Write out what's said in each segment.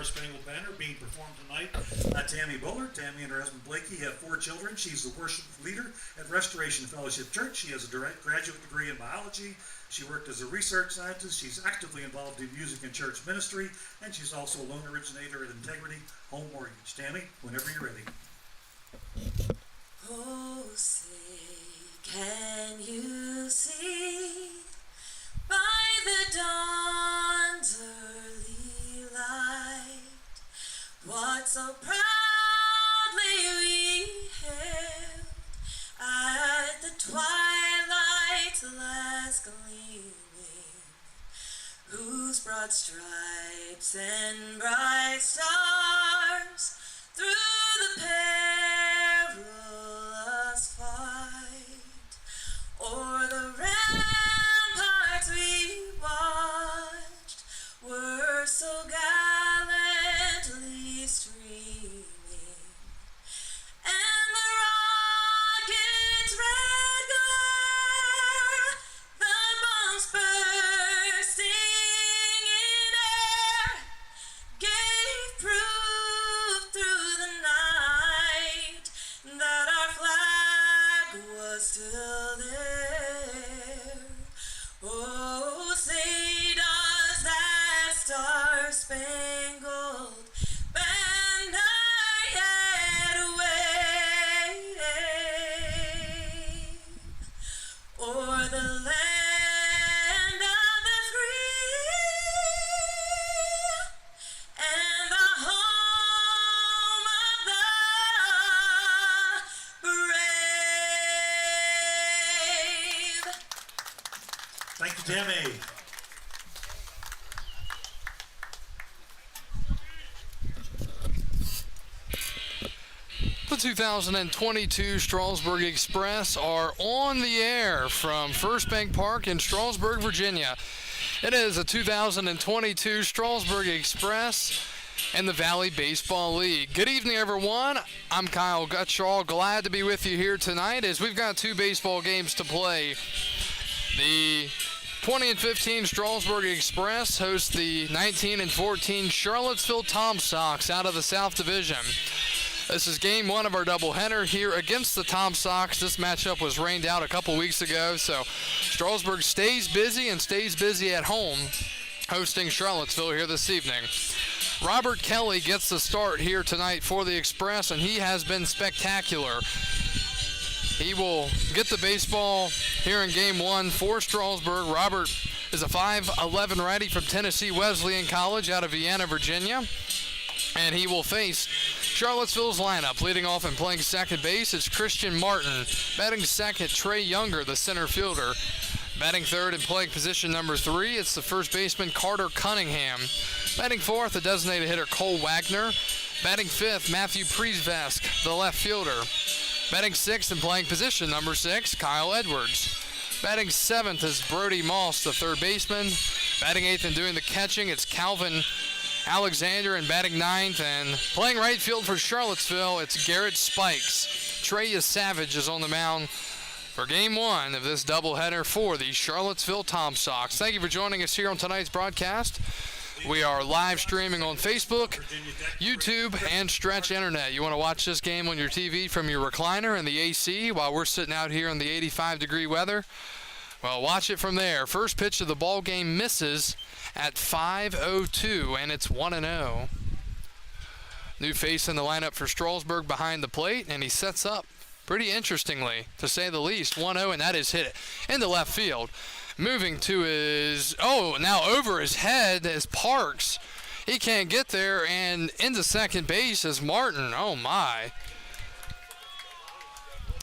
Star Spangled Banner being performed tonight by Tammy Bullard. Tammy and her husband Blakey have 4 children. She's the worship leader at Restoration Fellowship Church. She has a direct graduate degree in biology. She worked as a research scientist. She's actively involved in music and church ministry, and she's also a loan originator at Integrity Home Mortgage. Tammy, whenever you're ready. Oh, say, can you see by the dawn's early light what so proudly we hailed at the twilight's last gleaming, whose broad stripes and bright stars through the perilous fight o'er the ramparts we watched were so gallantly streaming, and the rocket's red glare, the bombs bursting in air, gave proof through the night that our flag was still there. Oh, say does that star-spangled banner yet wave o'er the land of the free and the home of the brave. Thank you, Tammy. The 2022 Strasburg Express are on the air from First Bank Park in Strasburg, Virginia. It is a 2022 Strasburg Express and the Valley Baseball League. Good evening, everyone. I'm Kyle Gutschall. Glad to be with you here tonight as we've got 2 baseball games to play. The 20-15 Strasburg Express hosts the 19-14 Charlottesville Tom Sox out of the South Division. This is game 1 of our doubleheader here against the Tom Sox. This matchup was rained out a couple weeks ago, so Strasburg stays busy and stays busy at home hosting Charlottesville here this evening. Robert Kelly gets the start here tonight for the Express, and he has been spectacular. He will get the baseball here in game 1 for Strasburg. Robert is a 5'11" righty from Tennessee Wesleyan College out of Vienna, Virginia. And he will face Charlottesville's lineup. Leading off and playing second base, it's Christian Martin. Batting second, Trey Younger, the center fielder. Batting third and playing position number 3, it's the first baseman, Carter Cunningham. Batting fourth, the designated hitter, Cole Wagner. Batting fifth, Matthew Priesvesk, the left fielder. Batting sixth and playing position number 6, Kyle Edwards. Batting seventh is Brody Moss, the third baseman. Batting eighth and doing the catching, it's Calvin Alexander, and batting ninth and playing right field for Charlottesville, it's Garrett Spikes. Trey Savage is on the mound for game 1 of this doubleheader for the Charlottesville Tom Sox. Thank you for joining us here on tonight's broadcast. We are live streaming on Facebook, YouTube, and Stretch Internet. You want to watch this game on your TV from your recliner and the AC while we're sitting out here in the 85-degree weather? Well, watch it from there. First pitch of the ball game misses at 5:02, and it's 1-0. New face in the lineup for Strasburg behind the plate, and he sets up pretty interestingly, to say the least. 1-0, and that is hit into left field. Moving to his, now over his head is Parks. He can't get there, and into second base is Martin. Oh, my.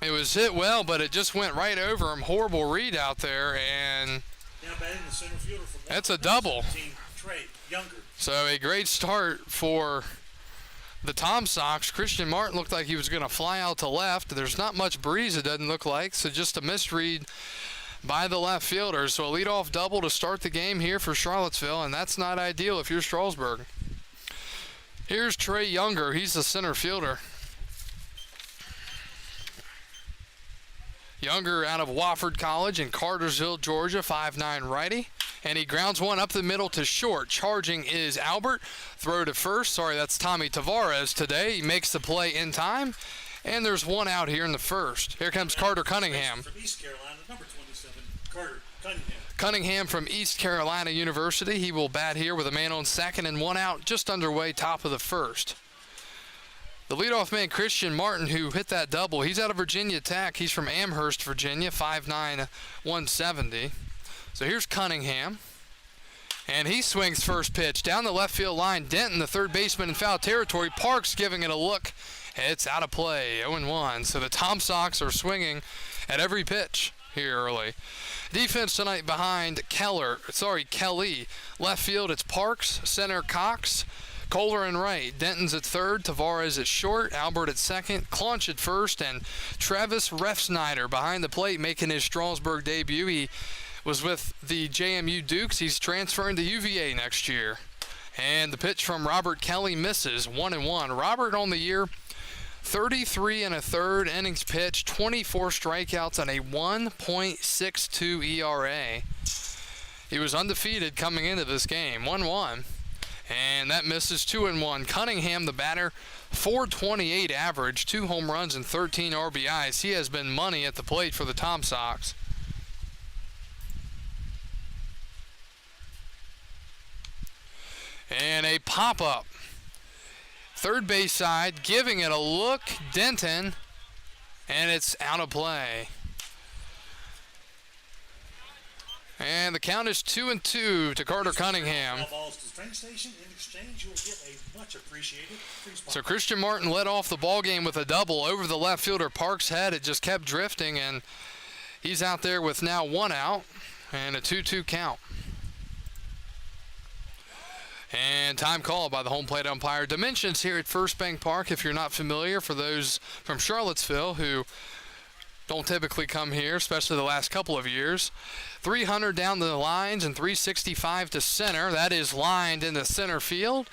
It was hit well, but it just went right over him. Horrible read out there, and Now batting the center fielder for that's a double. Trey Younger. So a great start for the Tom Sox. Christian Martin looked like he was going to fly out to left. There's not much breeze, it doesn't look like, so just a misread by the left fielder. So a leadoff double to start the game here for Charlottesville, and that's not ideal if you're Strasburg. Here's Trey Younger. He's the center fielder. Younger out of Wofford College in Cartersville, Georgia, 5'9" righty. and he grounds one up the middle to short. Charging is Albert. Throw to first. Sorry, that's Tommy Tavares today. He makes the play in time, and there's one out here in the first. Here comes Carter Cunningham. From East Carolina, number 27, Carter Cunningham. Cunningham from East Carolina University. He will bat here with a man on second and one out, just underway, top of the first. The leadoff man, Christian Martin, who hit that double, he's out of Virginia Tech. He's from Amherst, Virginia, 5'9", 170. So here's Cunningham. And he swings first pitch down the left field line. Denton, the third baseman, in foul territory. Parks giving it a look. It's out of play, 0-1. So the Tom Sox are swinging at every pitch here early. Defense tonight behind Kelly. Left field, it's Parks. Center, Cox. Kohler in right. Denton's at third. Tavares at short. Albert at second. Clunch at first. And Travis Refsnyder behind the plate making his Strasburg debut. He was with the JMU Dukes. He's transferring to UVA next year. And the pitch from Robert Kelly misses, 1-1. Robert on the year, 33 1/3 innings pitched, 24 strikeouts, and a 1.62 ERA. He was undefeated coming into this game, 1-1. And that misses, 2-1. Cunningham, the batter, 428 average, 2 home runs and 13 RBIs. He has been money at the plate for the Tom Sox. And a pop-up. Third base side, giving it a look, Denton, and it's out of play. And the count is 2-2 to Carter Cunningham. So Christian Martin led off the ball game with a double over the left fielder Parks' head. It just kept drifting, and he's out there with now one out and a 2-2 count. And time called by the home plate umpire. Dimensions here at First Bank Park, if you're not familiar, for those from Charlottesville who don't typically come here, especially the last couple of years. 300 down the lines and 365 to center. That is lined into center field.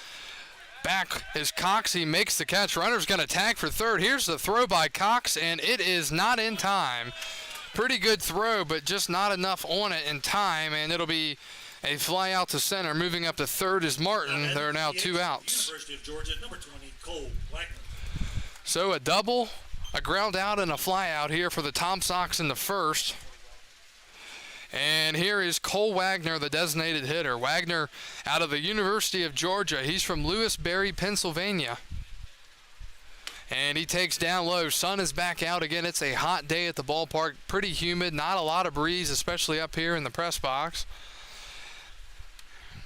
Back is Cox. He makes the catch. Runner's going to tag for third. Here's the throw by Cox, and it is not in time. Pretty good throw, but just not enough on it in time, and it'll be a fly out to center. Moving up to third is Martin. There are now 2 outs. University of Georgia, number 20, Cole Wagner. So a double, a ground out, and a fly out here for the Tom Sox in the first. And here is Cole Wagner, the designated hitter. Wagner out of the University of Georgia. He's from Lewisberry, Pennsylvania. And he takes down low. Sun is back out again. It's a hot day at the ballpark. Pretty humid, not a lot of breeze, especially up here in the press box.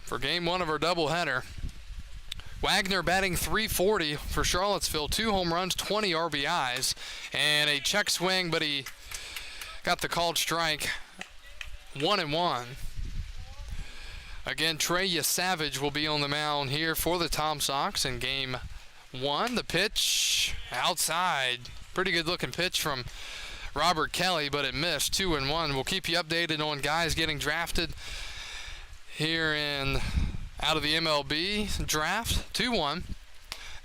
For game one of our doubleheader. Wagner batting .340 for Charlottesville, 2 home runs, 20 RBIs, and a check swing, but he got the called strike. 1-1. Again, Trey Savage will be on the mound here for the Tom Sox in game one. The pitch outside. Pretty good looking pitch from Robert Kelly, but it missed. 2-1. We'll keep you updated on guys getting drafted here out of the MLB draft. 2-1.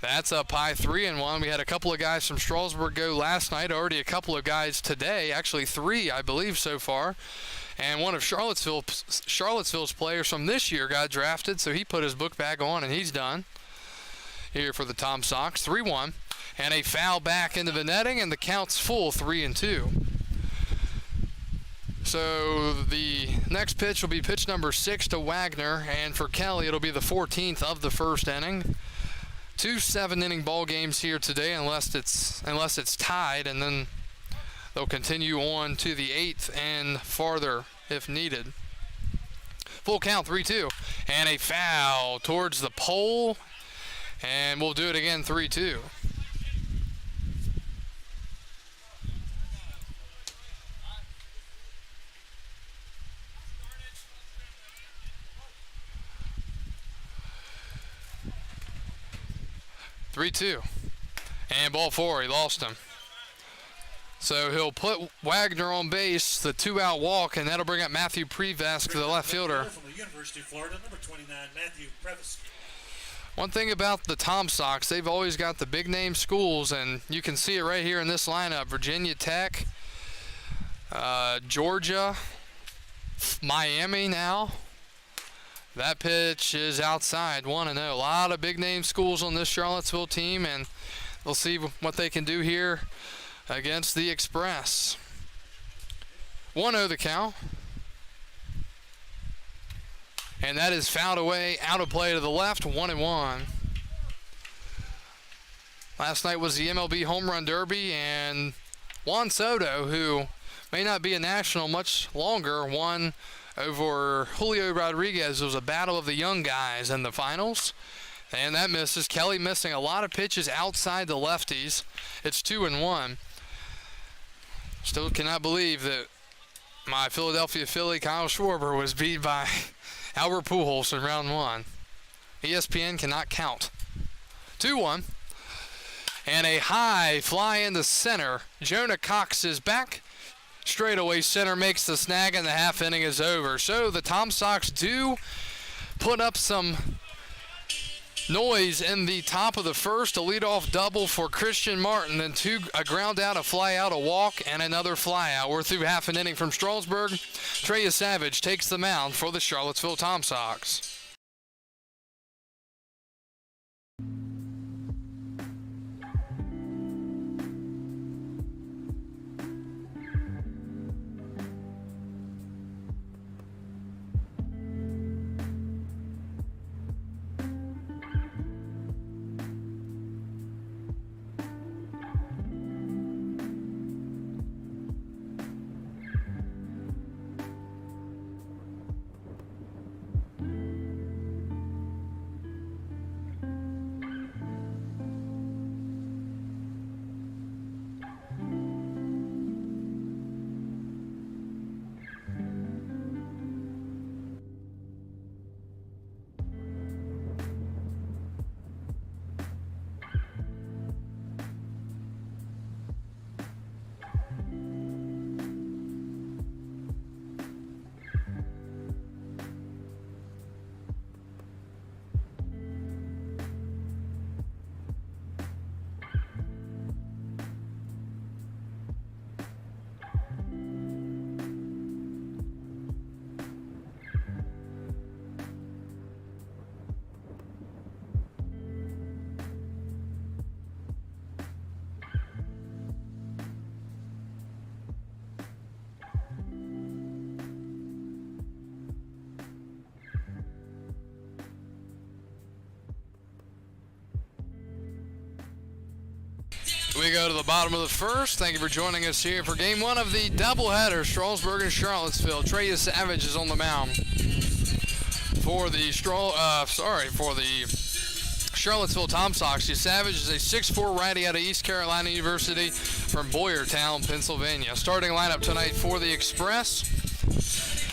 That's up high, 3-1. We had a couple of guys from Strasburg go last night. Already a couple of guys today. Actually 3, I believe, so far. And one of Charlottesville's players from this year got drafted, so he put his book bag on and he's done. Here for the Tom Sox, 3-1. And a foul back into the netting, and the count's full, 3-2. So the next pitch will be pitch number 6 to Wagner, and for Kelly it'll be the 14th of the first inning. 2 7-inning ball games here today, unless it's tied, and then they'll continue on to the 8th and farther if needed. Full count, 3-2, and a foul towards the pole, and we'll do it again, 3-2. And ball 4, he lost him. So he'll put Wagner on base, the 2-out walk, and that'll bring up Matthew Prevesk, the left fielder. From the University of Florida, number 29, Matthew Prevesk. One thing about the Tom Sox, they've always got the big name schools, and you can see it right here in this lineup. Virginia Tech, Georgia, Miami now, That pitch is outside, 1-0. A lot of big-name schools on this Charlottesville team, and they'll see what they can do here against the Express. 1-0 the count. And that is fouled away, out of play to the left, 1-1. Last night was the MLB Home Run Derby, and Juan Soto, who may not be a national much longer, won over Julio Rodriguez. It was a battle of the young guys in the finals, and that misses. Kelly missing a lot of pitches outside the lefties. It's 2-1. Still cannot believe that my Philadelphia Philly, Kyle Schwarber, was beat by Albert Pujols in round 1. ESPN cannot count. 2-1. And a high fly into center. Jonah Cox is back. Straightaway center makes the snag, and the half inning is over. So the Tom Sox do put up some noise in the top of the first. A leadoff double for Christian Martin, then a ground out, a fly out, a walk, and another fly out. We're through half an inning from Strasburg. Trey Savage takes the mound for the Charlottesville Tom Sox. We go to the bottom of the first. Thank you for joining us here for game 1 of the doubleheader, Strasburg and Charlottesville. Trey Savage is on the mound for the Charlottesville Tom Sox. Savage is a 6'4" righty out of East Carolina University from Boyertown, Pennsylvania. Starting lineup tonight for the Express.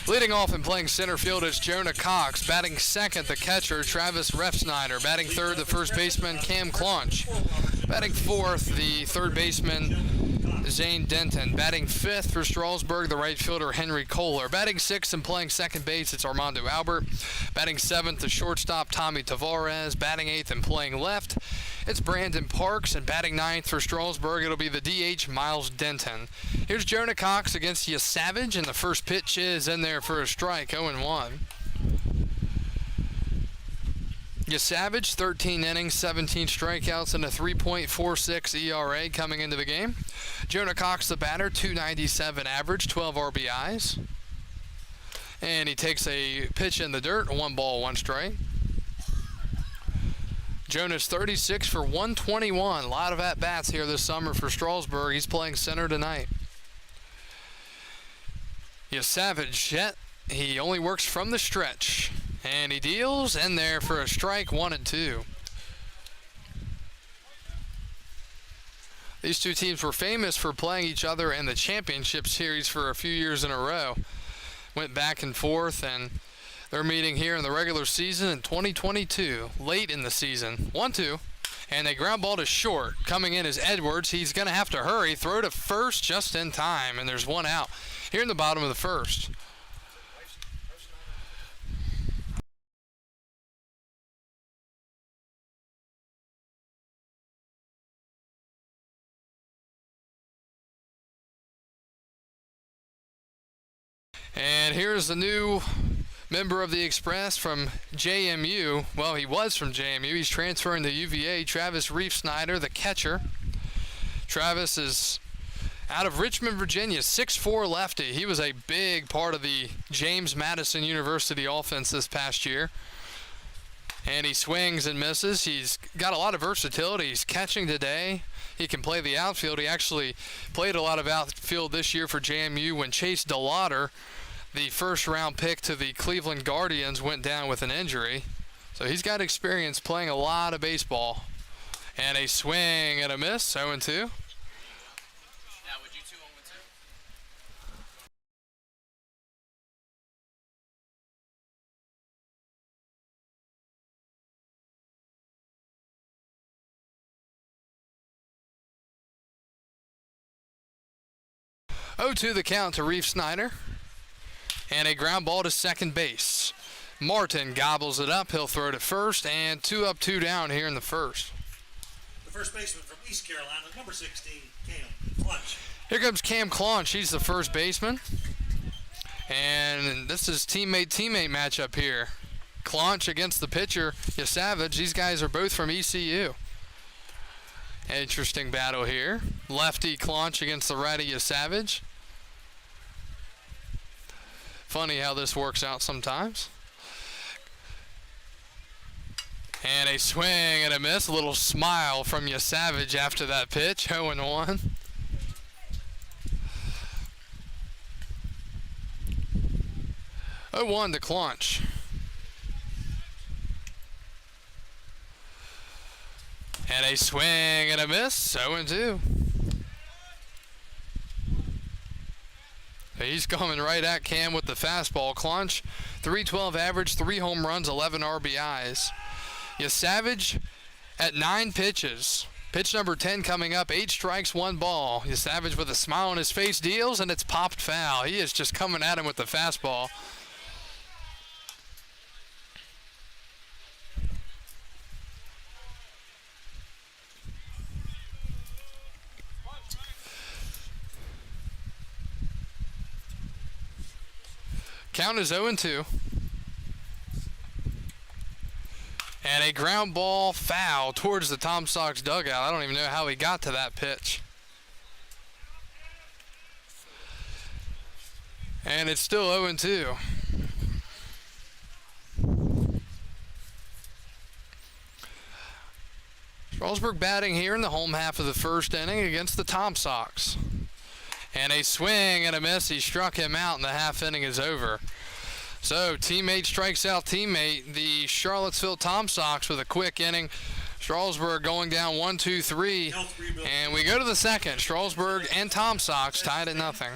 Leading off and playing center field is Jonah Cox. Batting second, the catcher, Travis Refsnyder. Batting third, the first baseman, Cam Clunch. Batting fourth, the third baseman, Zane Denton. Batting fifth for Strasburg, the right fielder, Henry Kohler. Batting sixth and playing second base, it's Armando Albert. Batting seventh, the shortstop, Tommy Tavares. Batting eighth and playing left, it's Brandon Parks. And batting ninth for Strasburg, it'll be the DH, Miles Denton. Here's Jonah Cox against Savage, and the first pitch is in there for a strike, 0-1. Savage, 13 innings, 17 strikeouts, and a 3.46 ERA coming into the game. Jonah Cox, the batter, 297 average, 12 RBIs. And he takes a pitch in the dirt, 1 ball, 1 strike. Jonah's 36 for 121. A lot of at-bats here this summer for Strasburg. He's playing center tonight. Savage, yet he only works from the stretch. And he deals in there for a strike, 1-2. These two teams were famous for playing each other in the championship series for a few years in a row. Went back and forth, and they're meeting here in the regular season in 2022, late in the season. 1-2, and they ground ball to short. Coming in is Edwards. He's going to have to hurry, throw to first just in time, and there's 1 out here in the bottom of the first. And here's the new member of the Express from JMU. Well, he was from JMU. He's transferring to UVA. Travis Reef-Snyder, the catcher. Travis is out of Richmond, Virginia, 6'4" lefty. He was a big part of the James Madison University offense this past year. And he swings and misses. He's got a lot of versatility. He's catching today. He can play the outfield. He actually played a lot of outfield this year for JMU when Chase DeLauder, the first-round pick to the Cleveland Guardians, went down with an injury. So he's got experience playing a lot of baseball. And a swing and a miss, 0-2. 0-2 the count to Reef-Snyder. And a ground ball to second base. Martin gobbles it up. He'll throw to first, and 2 up, 2 down here in the first. The first baseman from East Carolina, number 16, Cam Clunch. Here comes Cam Clunch. He's the first baseman. And this is teammate matchup here. Clunch against the pitcher, Savage. These guys are both from ECU. Interesting battle here. Lefty Clunch against the righty Savage. Funny how this works out sometimes. And a swing and a miss. A little smile from Savage after that pitch. 0-1. Oh, 1 to Clunch. And a swing and a miss. 0-2. He's coming right at Cam with the fastball. Clunch, .312 average, 3 home runs, 11 RBIs. Savage at 9 pitches. Pitch number 10 coming up, 8 strikes, 1 ball. Savage with a smile on his face deals, and it's popped foul. He is just coming at him with the fastball. Count is 0-2. And a ground ball foul towards the Tom Sox dugout. I don't even know how he got to that pitch. And it's still 0-2. Strasburg batting here in the home half of the first inning against the Tom Sox. And a swing and a miss. He struck him out, and the half inning is over. So teammate strikes out teammate. The Charlottesville Tom Sox with a quick inning. Strasburg going down 1-2-3. And we go to the second. Strasburg and Tom Sox tied at 0.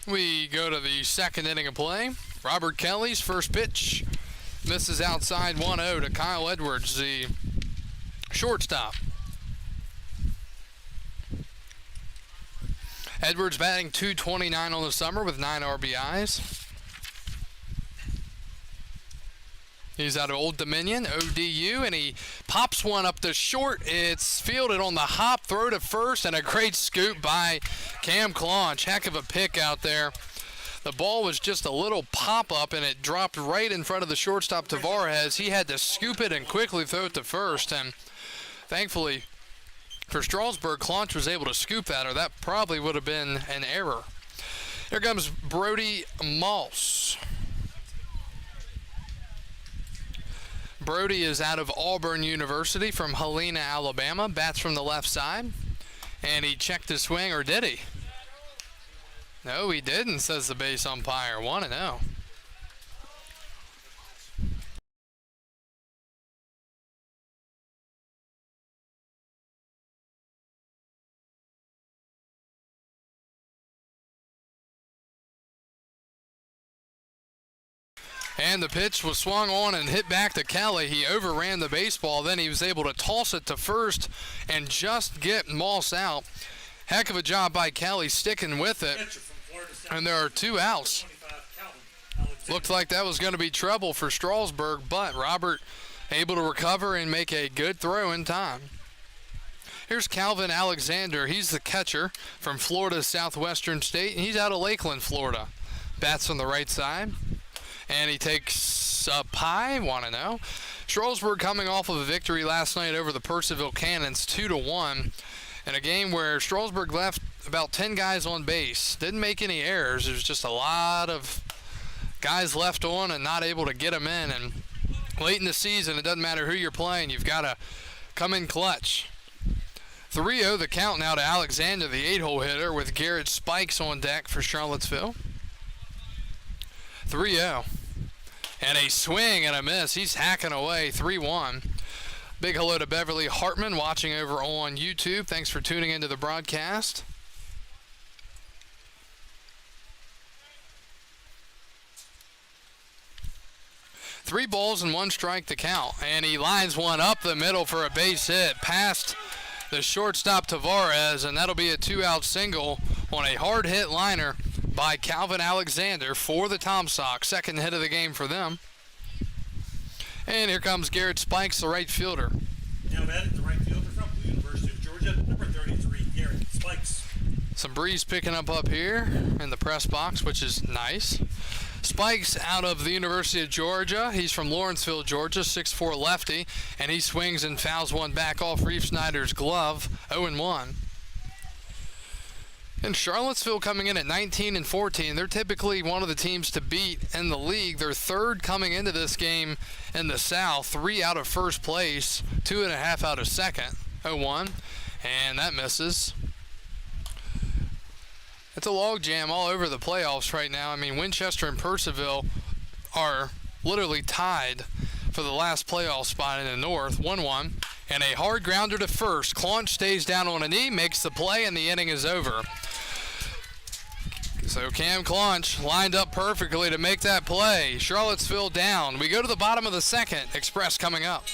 We go to the second inning of play. Robert Kelly's first pitch misses outside 1-0 to Kyle Edwards, the shortstop. Edwards batting .229 on the summer with 9 RBIs. He's out of Old Dominion, ODU, and he pops one up the short. It's fielded on the hop, throw to first, and a great scoop by Cam Claunch. Heck of a pick out there. The ball was just a little pop-up, and it dropped right in front of the shortstop, Tavares. He had to scoop it and quickly throw it to first, and thankfully for Strasburg, Claunch was able to scoop that, or that probably would have been an error. Here comes Brody Moss. Brody is out of Auburn University from Helena, Alabama. Bats from the left side. And he checked his swing, or did he? No, he didn't, says the base umpire. 1-0. And the pitch was swung on and hit back to Kelly. He overran the baseball. Then he was able to toss it to first and just get Moss out. Heck of a job by Kelly sticking with it. And there are 2 outs. Looked like that was going to be trouble for Strasburg, but Robert able to recover and make a good throw in time. Here's Calvin Alexander. He's the catcher from Florida Southwestern State, and he's out of Lakeland, Florida. Bats on the right side. And he takes up high, 1-0. Strasburg coming off of a victory last night over the Purcellville Cannons, 2-1, in a game where Strasburg left about 10 guys on base. Didn't make any errors. There's just a lot of guys left on and not able to get them in. And late in the season, it doesn't matter who you're playing. You've got to come in clutch. 3-0 the count now to Alexander, the 8-hole hitter, with Garrett Spikes on deck for Charlottesville. 3-0. And a swing and a miss. He's hacking away. 3-1. Big hello to Beverly Hartman watching over on YouTube. Thanks for tuning into the broadcast. Three balls and 1 strike to count. And he lines one up the middle for a base hit past the shortstop Tavares, and that'll be a 2-out single on a hard hit liner by Calvin Alexander for the Tom Sox. Second hit of the game for them. And here comes Garrett Spikes, the right fielder. Now batting the right fielder from the University of Georgia, number 33, Garrett Spikes. Some breeze picking up here in the press box, which is nice. Spikes out of the University of Georgia. He's from Lawrenceville, Georgia, 6'4" lefty, and he swings and fouls one back off Reeve Snyder's glove, 0-1. And Charlottesville coming in at 19-14. They're typically one of the teams to beat in the league. They're third coming into this game in the South. 3 out of first place, 2.5 out of second, 0-1. And that misses. It's a logjam all over the playoffs right now. I mean, Winchester and Purcellville are literally tied for the last playoff spot in the North, 1-1. And a hard grounder to first. Claunch stays down on a knee, makes the play, and the inning is over. So Cam Claunch lined up perfectly to make that play. Charlottesville down. We go to the bottom of the second. Express coming up.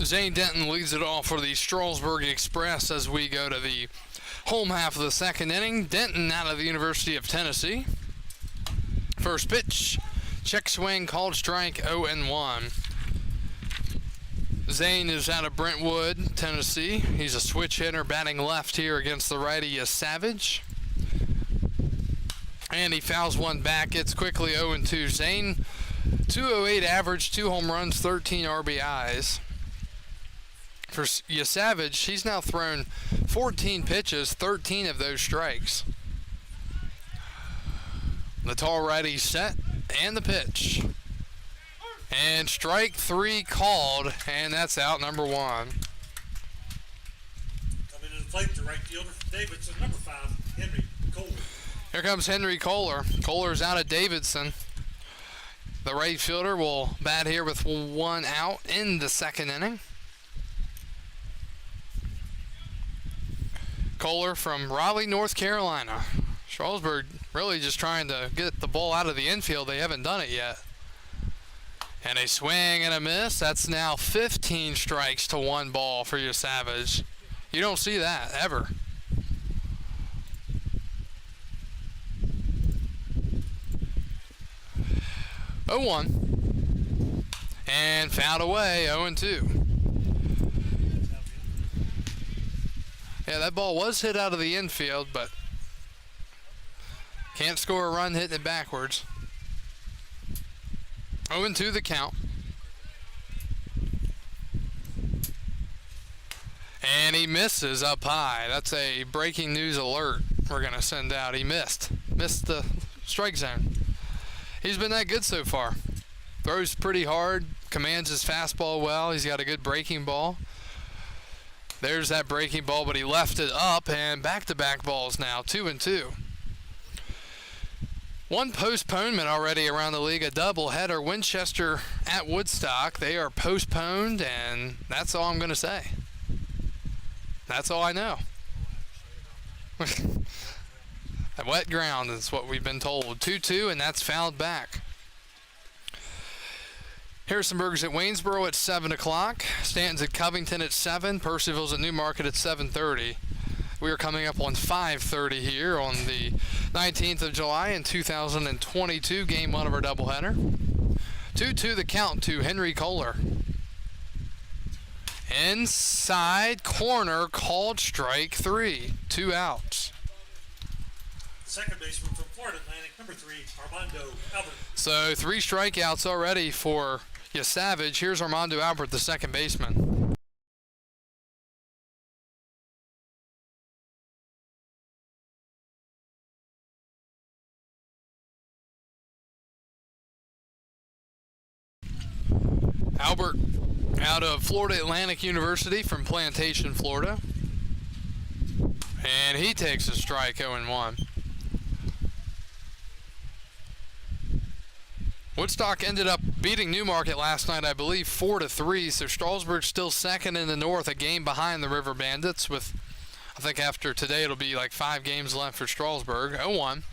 Zane Denton leads it off for the Strasburg Express as we go to the home half of the second inning. Denton out of the University of Tennessee. First pitch, check swing, called strike, 0-1. Zane is out of Brentwood, Tennessee. He's a switch hitter batting left here against the righty Savage. And he fouls one back. It's quickly 0-2. Zane, 208 average, 2 home runs, 13 RBIs. For Savage, he's now thrown 14 pitches, 13 of those strikes. The tall righty set, and the pitch. And strike 3 called, and that's out number 1. Coming to the plate, the right fielder from Davidson, number 5, Henry Kohler. Here comes Henry Kohler. Kohler's out of Davidson. The right fielder will bat here with 1 out in the second inning. Kohler from Raleigh, North Carolina. Strasburg really just trying to get the ball out of the infield. They haven't done it yet. And a swing and a miss. That's now 15 strikes to 1 ball for your Savage. You don't see that ever. Oh, 1. And fouled away, 0-2. Yeah, that ball was hit out of the infield, but can't score a run hitting it backwards. 0-2 the count. And he misses up high. That's a breaking news alert we're going to send out. He missed the strike zone. He's been that good so far. Throws pretty hard, commands his fastball well. He's got a good breaking ball. There's that breaking ball, but he left it up, and back-to-back balls now, 2-2. One postponement already around the league, a doubleheader. Winchester at Woodstock. They are postponed, and that's all I'm going to say. That's all I know. A wet ground is what we've been told. 2-2, and that's fouled back. Harrisonburg's at Waynesboro at 7 o'clock. Stanton's at Covington at 7. Percival's at Newmarket at 7:30. We are coming up on 5:30 here on the 19th of July in 2022, game 1 of our doubleheader. 2-2 the count to Henry Kohler. Inside corner, called strike 3. 2 outs. Second baseman from Florida Atlantic, number 3, Armando Albert. So 3 strikeouts already for Savage. Here's Armando Albert, the second baseman. Albert out of Florida Atlantic University from Plantation, Florida. And he takes a strike, 0-1. Woodstock ended up beating Newmarket last night, I believe, 4-3. So Strasburg still second in the North, a game behind the River Bandits. With, I think after today, it'll be like 5 games left for Strasburg. 0-1.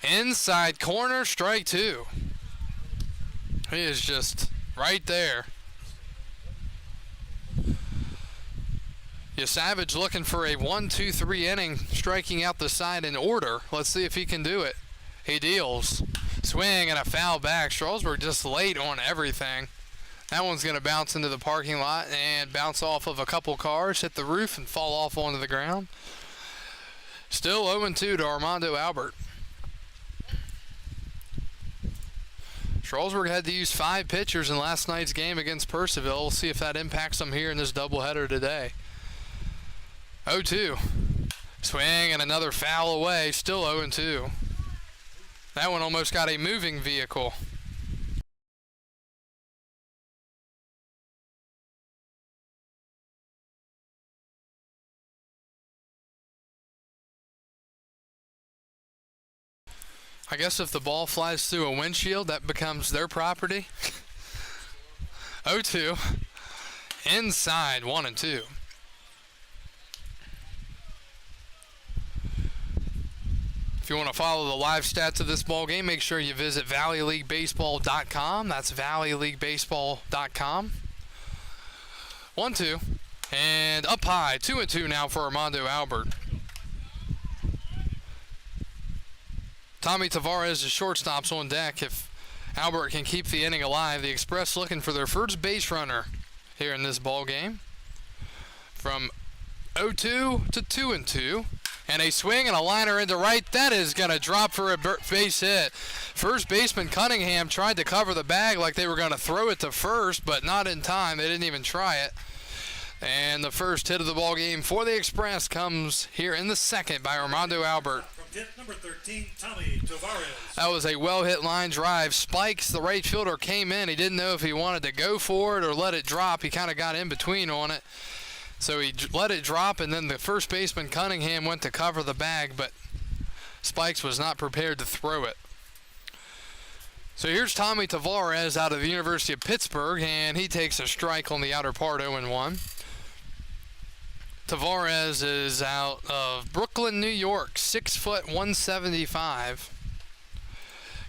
Inside corner, strike 2. He is just right there. Savage looking for a 1-2-3 inning, striking out the side in order. Let's see if he can do it. He deals. Swing and a foul back. Strasburg just late on everything. That one's going to bounce into the parking lot and bounce off of a couple cars, hit the roof, and fall off onto the ground. Still 0-2 to Armando Albert. Strasburg had to use 5 pitchers in last night's game against Percival. We'll see if that impacts them here in this doubleheader today. 0-2. Swing and another foul away. Still 0-2. That one almost got a moving vehicle. I guess if the ball flies through a windshield, that becomes their property. 0-2. Inside, 1-2. If you want to follow the live stats of this ball game, make sure you visit valleyleaguebaseball.com. That's valleyleaguebaseball.com. 1-2. And up high. 2-2 now for Armando Albert. Tommy Tavares, the shortstop's on deck. If Albert can keep the inning alive, the Express looking for their first base runner here in this ball game. From 0-2 to 2-2. And a swing and a liner into right. That is going to drop for a base hit. First baseman Cunningham tried to cover the bag like they were going to throw it to first, but not in time. They didn't even try it. And the first hit of the ball game for the Express comes here in the second by Armando Albert. From hit number 13, Tommy Tavares. That was a well-hit line drive. Spikes, the right fielder, came in. He didn't know if he wanted to go for it or let it drop. He kind of got in between on it. So he let it drop, and then the first baseman Cunningham went to cover the bag, but Spikes was not prepared to throw it. So here's Tommy Tavares out of the University of Pittsburgh, and he takes a strike on the outer part, 0-1. Tavares is out of Brooklyn, New York, 6 foot 175.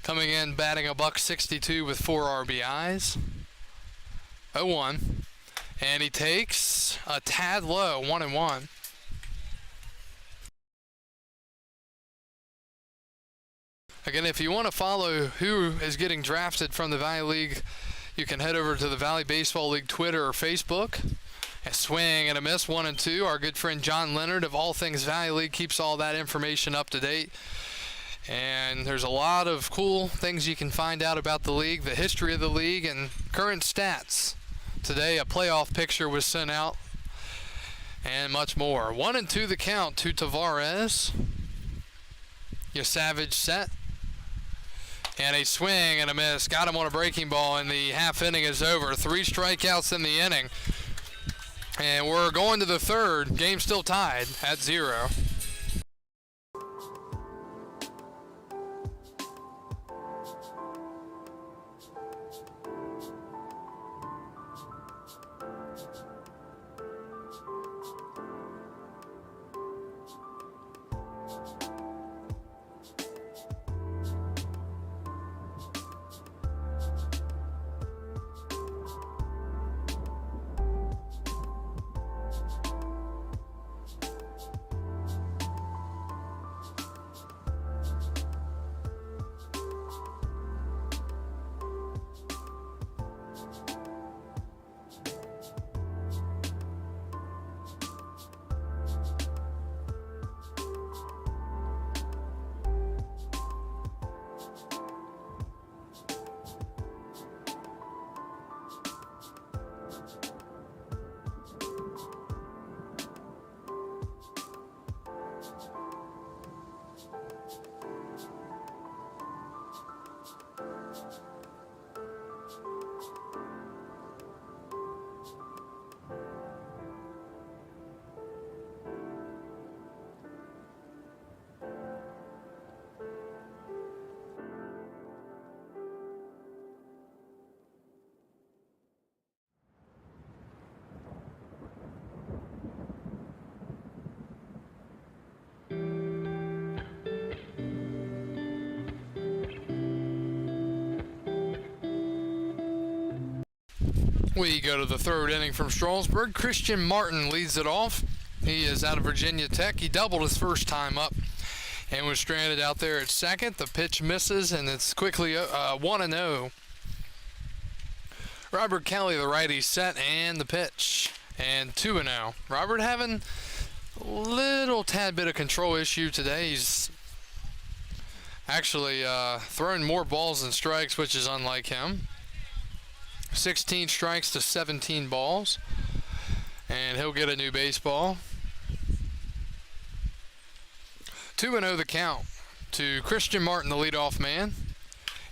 Coming in batting a .162 with 4 RBIs. 0-1. And he takes a tad low, 1-1. Again, if you want to follow who is getting drafted from the Valley League, you can head over to the Valley Baseball League Twitter or Facebook. A swing and a miss, 1-2. Our good friend John Leonard of All Things Valley League keeps all that information up to date. And there's a lot of cool things you can find out about the league, the history of the league, and current stats. Today, a playoff picture was sent out, and much more. 1-2 the count to Tavares. Savage set. And a swing and a miss. Got him on a breaking ball, and the half inning is over. 3 strikeouts in the inning. And we're going to the third. Game still tied at 0. We go to the third inning from Strasburg. Christian Martin leads it off. He is out of Virginia Tech. He doubled his first time up and was stranded out there at second. The pitch misses, and it's quickly 1-0. Robert Kelly, the righty, set and the pitch, and 2-0. Robert having a little tad bit of control issue today. He's actually throwing more balls than strikes, which is unlike him. 16 strikes to 17 balls, and he'll get a new baseball. 2-0 the count to Christian Martin, the leadoff man,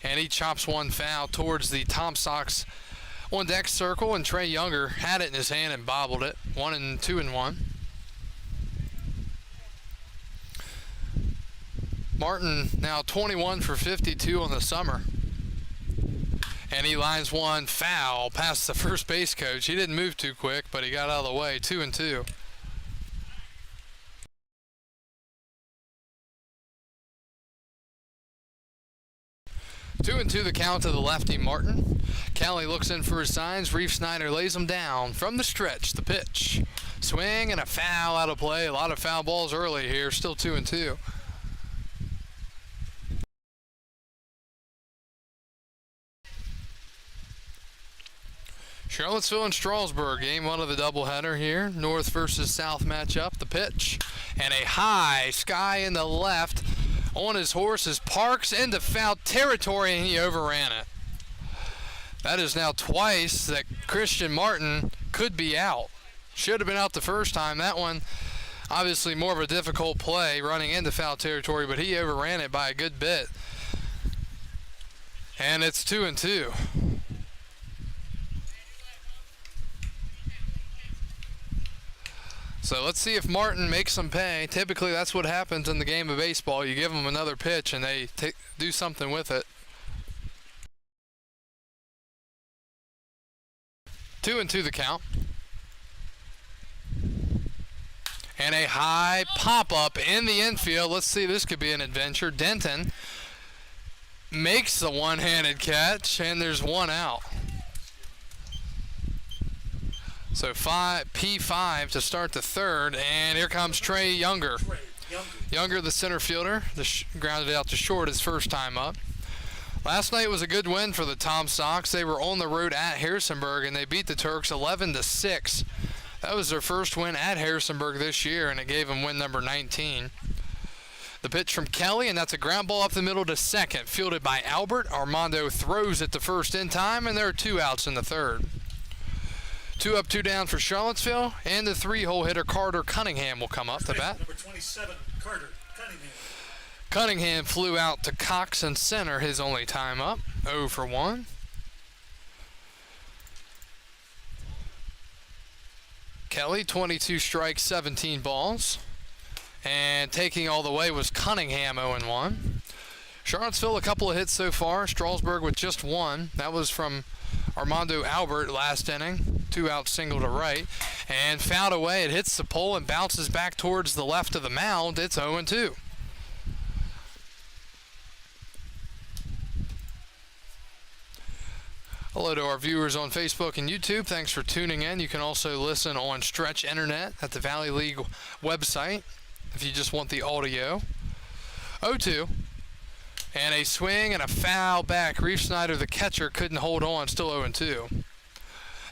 and he chops one foul towards the Tom Sox on deck circle, and Trey Younger had it in his hand and bobbled it. 1-2-1. Martin now 21 for 52 on the summer. And he lines one foul past the first base coach. He didn't move too quick, but he got out of the way. 2-2. 2-2 the count to the lefty Martin. Kelly looks in for his signs. Reef Snyder lays him down from the stretch. The pitch. Swing and a foul out of play. A lot of foul balls early here. Still 2-2. Charlottesville and Strasburg, game one of the doubleheader here. North versus South matchup. The pitch. And a high sky in the left on his horse as Parks into foul territory, and he overran it. That is now twice that Christian Martin could be out. Should have been out the first time. That one, obviously more of a difficult play running into foul territory, but he overran it by a good bit. And it's 2-2. So let's see if Martin makes some pay. Typically that's what happens in the game of baseball. You give them another pitch and they do something with it. 2-2 the count. And a high pop-up in the infield. Let's see, this could be an adventure. Denton makes the one-handed catch, and there's one out. So P5 to start the third, and here comes Trey Younger. Younger, the center fielder, grounded out to short his first time up. Last night was a good win for the Tom Sox. They were on the road at Harrisonburg, and they beat the Turks 11-6. That was their first win at Harrisonburg this year, and it gave them win number 19. The pitch from Kelly, and that's a ground ball up the middle to second, fielded by Albert. Armando throws it to first in time, and there are two outs in the third. 2 up, 2 down for Charlottesville, and the 3-hole hitter Carter Cunningham will come up to bat. Number 27, Carter Cunningham. Cunningham flew out to Cox and center, his only time up. 0 for 1. Kelly, 22 strikes, 17 balls. And taking all the way was Cunningham, 0-1. Charlottesville, a couple of hits so far. Strasburg with just one. That was from Armando Albert last inning. 2-out single to right. And fouled away. It hits the pole and bounces back towards the left of the mound. It's 0-2. Hello to our viewers on Facebook and YouTube. Thanks for tuning in. You can also listen on Stretch Internet at the Valley League website if you just want the audio. 0-2. And a swing and a foul back. Reef Snyder, the catcher, couldn't hold on. Still 0-2.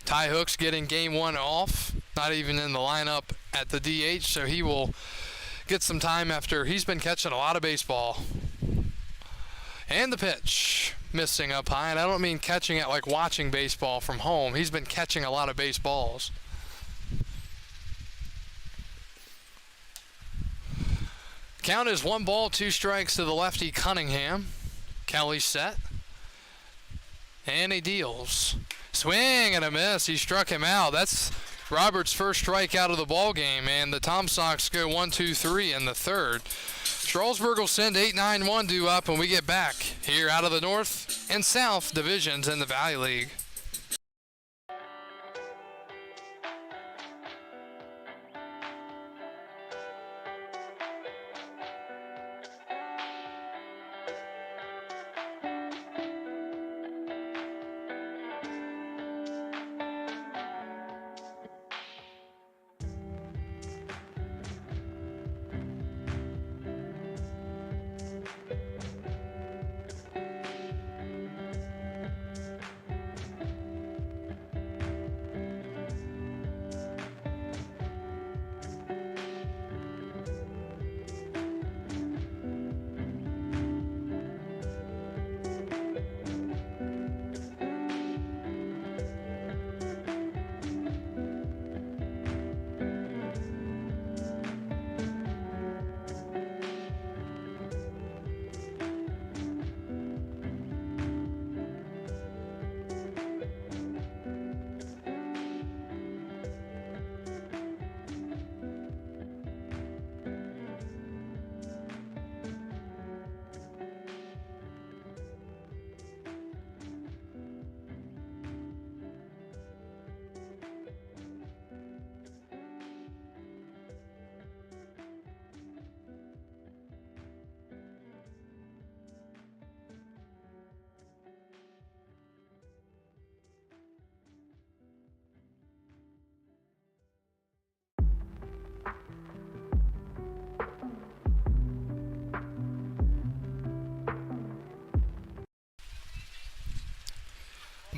Ty Hook's getting game one off. Not even in the lineup at the DH, so he will get some time after he's been catching a lot of baseball. And the pitch. Missing up high, and I don't mean catching it like watching baseball from home. He's been catching a lot of baseballs. Count is 1 ball, 2 strikes to the lefty Cunningham. Kelly set. And he deals. Swing and a miss. He struck him out. That's Robert's first strikeout of the ball game, and the Tom Sox go 1-2-3 in the third. Strasburg will send 8-9-1 due up when we get back here out of the North and South divisions in the Valley League.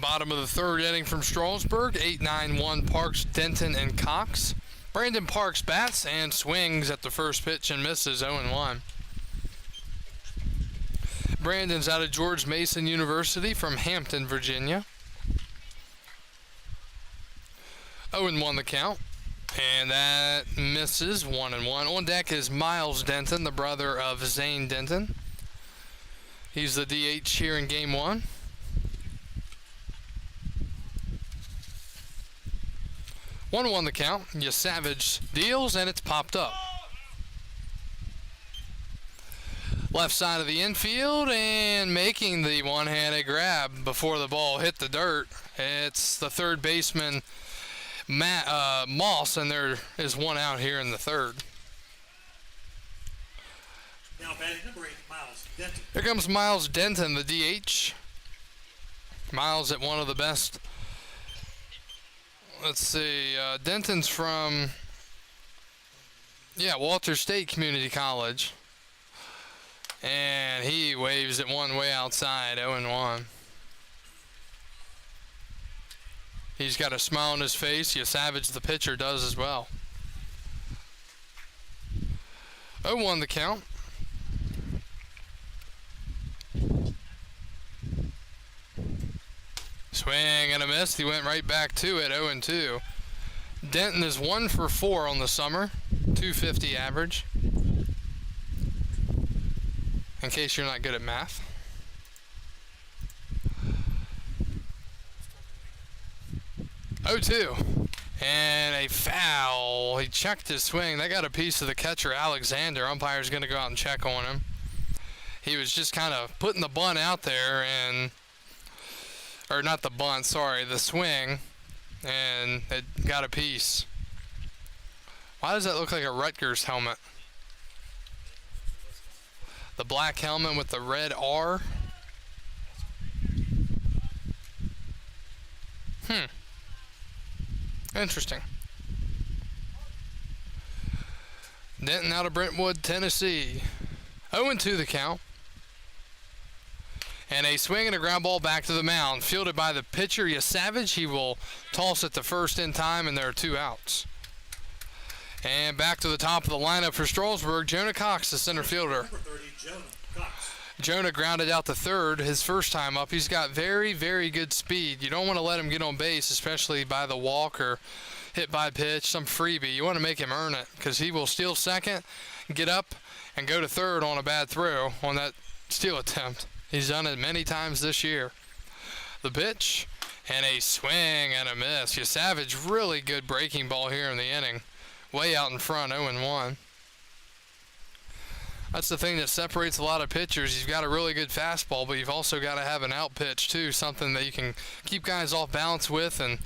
Bottom of the third inning from Strasburg. 8-9-1 Parks, Denton, and Cox. Brandon Parks bats and swings at the first pitch and misses 0-1. Brandon's out of George Mason University from Hampton, Virginia. 0-1 the count. And that misses 1-1. On deck is Miles Denton, the brother of Zane Denton. He's the DH here in game one. 1-1 the count. Savage deals, and it's popped up. Left side of the infield, and making the one-handed grab before the ball hit the dirt. It's the third baseman, Moss, and there is one out here in the third. Now batting number 8, Miles Denton. Here comes Miles Denton, the DH. Miles at one of the best. Let's see, Denton's from, Walter State Community College. And he waves it one way outside, 0-1. He's got a smile on his face. Savage, the pitcher, does as well. 0-1 the count. Swing and a miss. He went right back to it, 0-2. Denton is 1 for 4 on the summer, .250 average. In case you're not good at math. .02. And a foul. He checked his swing. That got a piece of the catcher, Alexander. Umpire's going to go out and check on him. He was just kind of putting the bunt out there, and or not the bunt, sorry, the swing, and it got a piece. Why does that look like a Rutgers helmet? The black helmet with the red R. Interesting. Denton out of Brentwood, Tennessee. 0-2 the count. And a swing and a ground ball back to the mound. Fielded by the pitcher, Savage. He will toss it to first in time, and there are 2 outs. And back to the top of the lineup for Strasburg, Jonah Cox, the center fielder. Number 30, Jonah Cox. Jonah grounded out to third his first time up. He's got very, very good speed. You don't want to let him get on base, especially by the walk or hit by pitch, some freebie. You want to make him earn it, because he will steal second, get up, and go to third on a bad throw on that steal attempt. He's done it many times this year. The pitch, and a swing and a miss. Savage, really good breaking ball here in the inning. Way out in front, 0-1. That's the thing that separates a lot of pitchers. You've got a really good fastball, but you've also got to have an out pitch too, something that you can keep guys off balance with and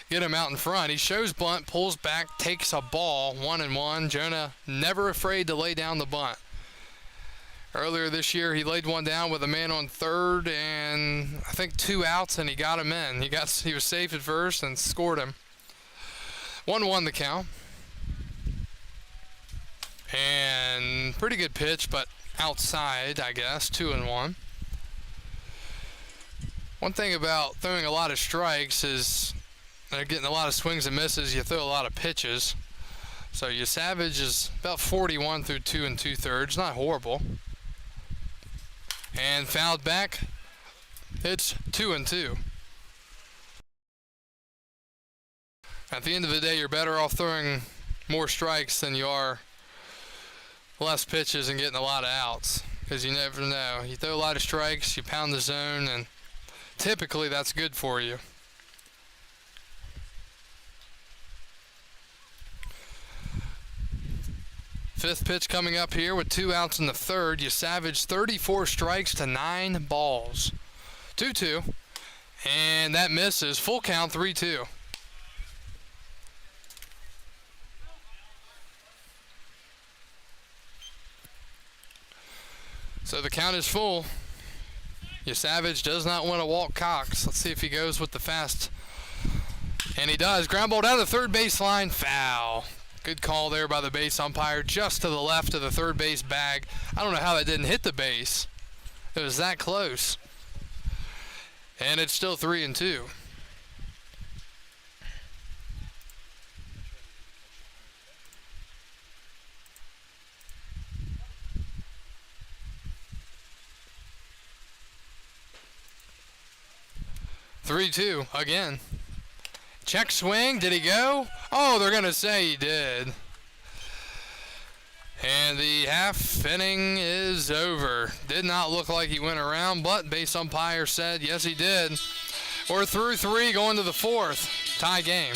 get them out in front. He shows bunt, pulls back, takes a ball, 1-1. Jonah never afraid to lay down the bunt. Earlier this year, he laid one down with a man on third and I think 2 outs, and he got him in. He was safe at first and scored him. 1-1 the count. And pretty good pitch, but outside, I guess, 2-1. One thing about throwing a lot of strikes is they're getting a lot of swings and misses. You throw a lot of pitches. So your Savage is about 41 through 2 2/3. Not horrible. And fouled back. It's 2-2. At the end of the day, you're better off throwing more strikes than you are less pitches and getting a lot of outs, because you never know. You throw a lot of strikes, you pound the zone, and typically that's good for you. Fifth pitch coming up here with 2 outs in the third. Savage 34 strikes to 9 balls. 2-2. And that misses. Full count, 3-2. So the count is full. Savage does not want to walk Cox. Let's see if he goes with the fast. And he does. Ground ball down the third baseline. Foul. Good call there by the base umpire, just to the left of the third base bag. I don't know how that didn't hit the base. It was that close. And it's still 3-2. Three-two again. Check swing. Did he go? Oh, they're going to say he did. And the half inning is over. Did not look like he went around, but base umpire said yes, he did. We're through 3 going to the 4th. Tie game.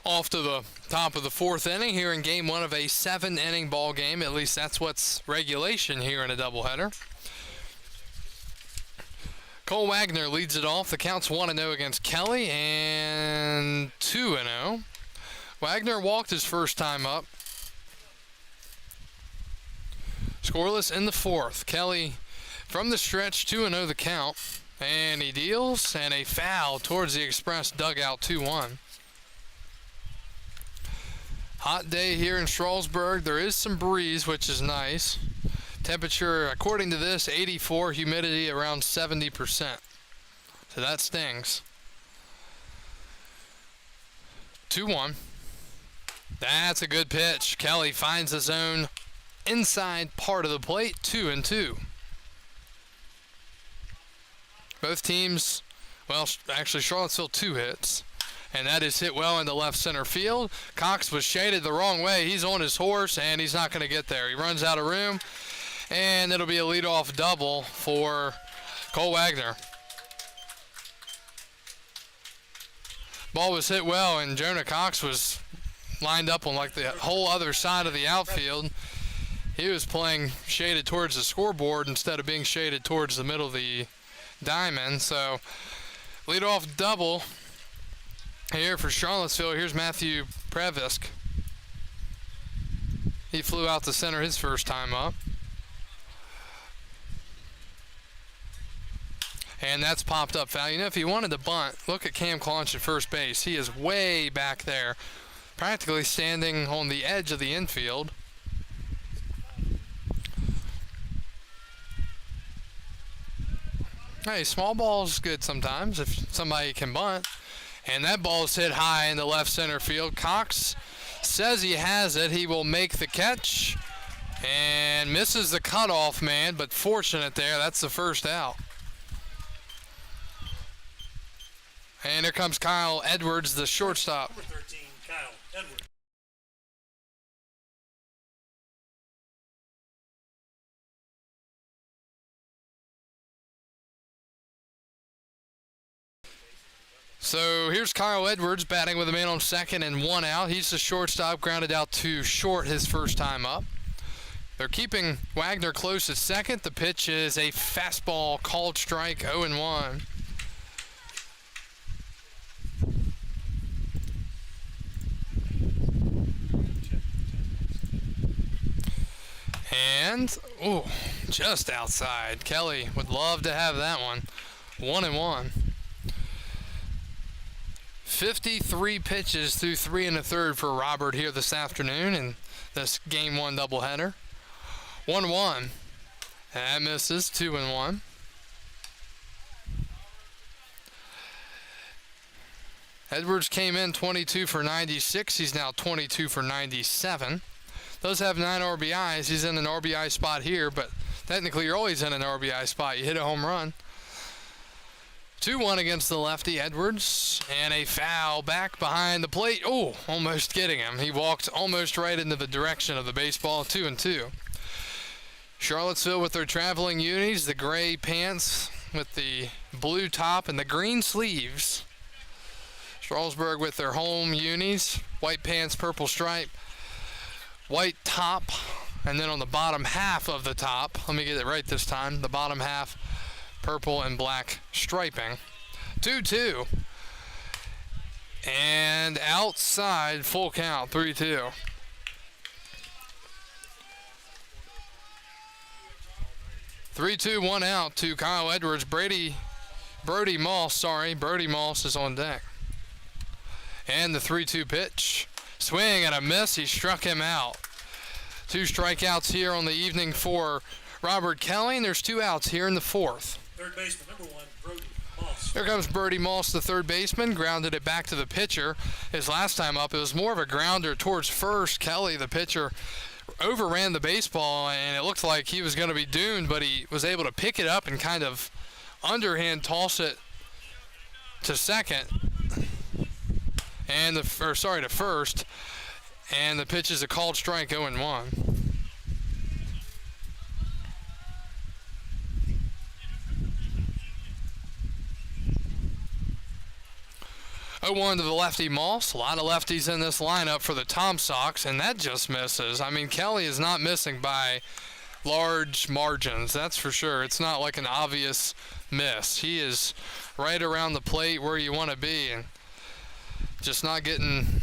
Off to the top of the 4th inning here in game 1 of a 7-inning ball game. At least that's what's regulation here in a doubleheader. Cole Wagner leads it off. The count's 1-0 against Kelly and 2-0. Wagner walked his first time up. Scoreless in the 4th. Kelly from the stretch, 2-0 the count. And he deals, and a foul towards the Express dugout, 2-1. Hot day here in Strasburg. There is some breeze, which is nice. Temperature, according to this, 84, humidity around 70%. So that stings. 2-1. That's a good pitch. Kelly finds the zone inside part of the plate, 2-2. Both teams, well, actually Charlottesville 2 hits. And that is hit well into left center field. Cox was shaded the wrong way. He's on his horse, and he's not going to get there. He runs out of room, and it'll be a leadoff double for Cole Wagner. Ball was hit well, and Jonah Cox was lined up on like the whole other side of the outfield. He was playing shaded towards the scoreboard instead of being shaded towards the middle of the diamond. So leadoff double here for Charlottesville. Here's Matthew Previsk. He flew out to center his first time up. And that's popped up foul. You know, if he wanted to bunt, look at Cam Claunch at first base. He is way back there, practically standing on the edge of the infield. Hey, small ball's good sometimes if somebody can bunt. And that ball is hit high in the left center field. Cox says he has it. He will make the catch and misses the cutoff man, but fortunate there. That's the first out. And here comes Kyle Edwards, the shortstop. Number 13, Kyle Edwards. So here's Kyle Edwards batting with a man on second and 1 out. He's the shortstop, grounded out to short his first time up. They're keeping Wagner close at second. The pitch is a fastball called strike, 0-1. And, ooh, just outside. Kelly would love to have that one. 1-1. 53 pitches through 3 1/3 for Robert here this afternoon in this Game 1 doubleheader. 1-1. That misses. 2-1. Edwards came in 22 for 96. He's now 22 for 97. Does have 9 RBIs. He's in an RBI spot here, but technically you're always in an RBI spot. You hit a home run. 2-1 against the lefty, Edwards, and a foul back behind the plate. Oh, almost getting him. He walked almost right into the direction of the baseball. 2-2. Charlottesville with their traveling unis, the gray pants with the blue top and the green sleeves. Strasburg with their home unis, white pants, purple stripe, white top, and then on the bottom half of the top, let me get it right this time, the bottom half, purple and black striping. 2-2. And outside, full count, 3-2. Three, two, 1 out to Kyle Edwards. Brody Moss is on deck. And the 3-2 pitch. Swing and a miss. He struck him out. 2 strikeouts here on the evening for Robert Kelly, and there's 2 outs here in the 4th. Third baseman, number 1, Brody Moss. Here comes Brody Moss, the third baseman. Grounded it back to the pitcher. His last time up, it was more of a grounder towards first. Kelly, the pitcher, overran the baseball, and it looked like he was going to be doomed, but he was able to pick it up and kind of underhand toss it to second. And to first. And the pitch is a called strike, 0-1. Oh, to the lefty Moss. A lot of lefties in this lineup for the Tom Sox, and that just misses. I mean, Kelly is not missing by large margins, that's for sure. It's not like an obvious miss. He is right around the plate where you want to be and just not getting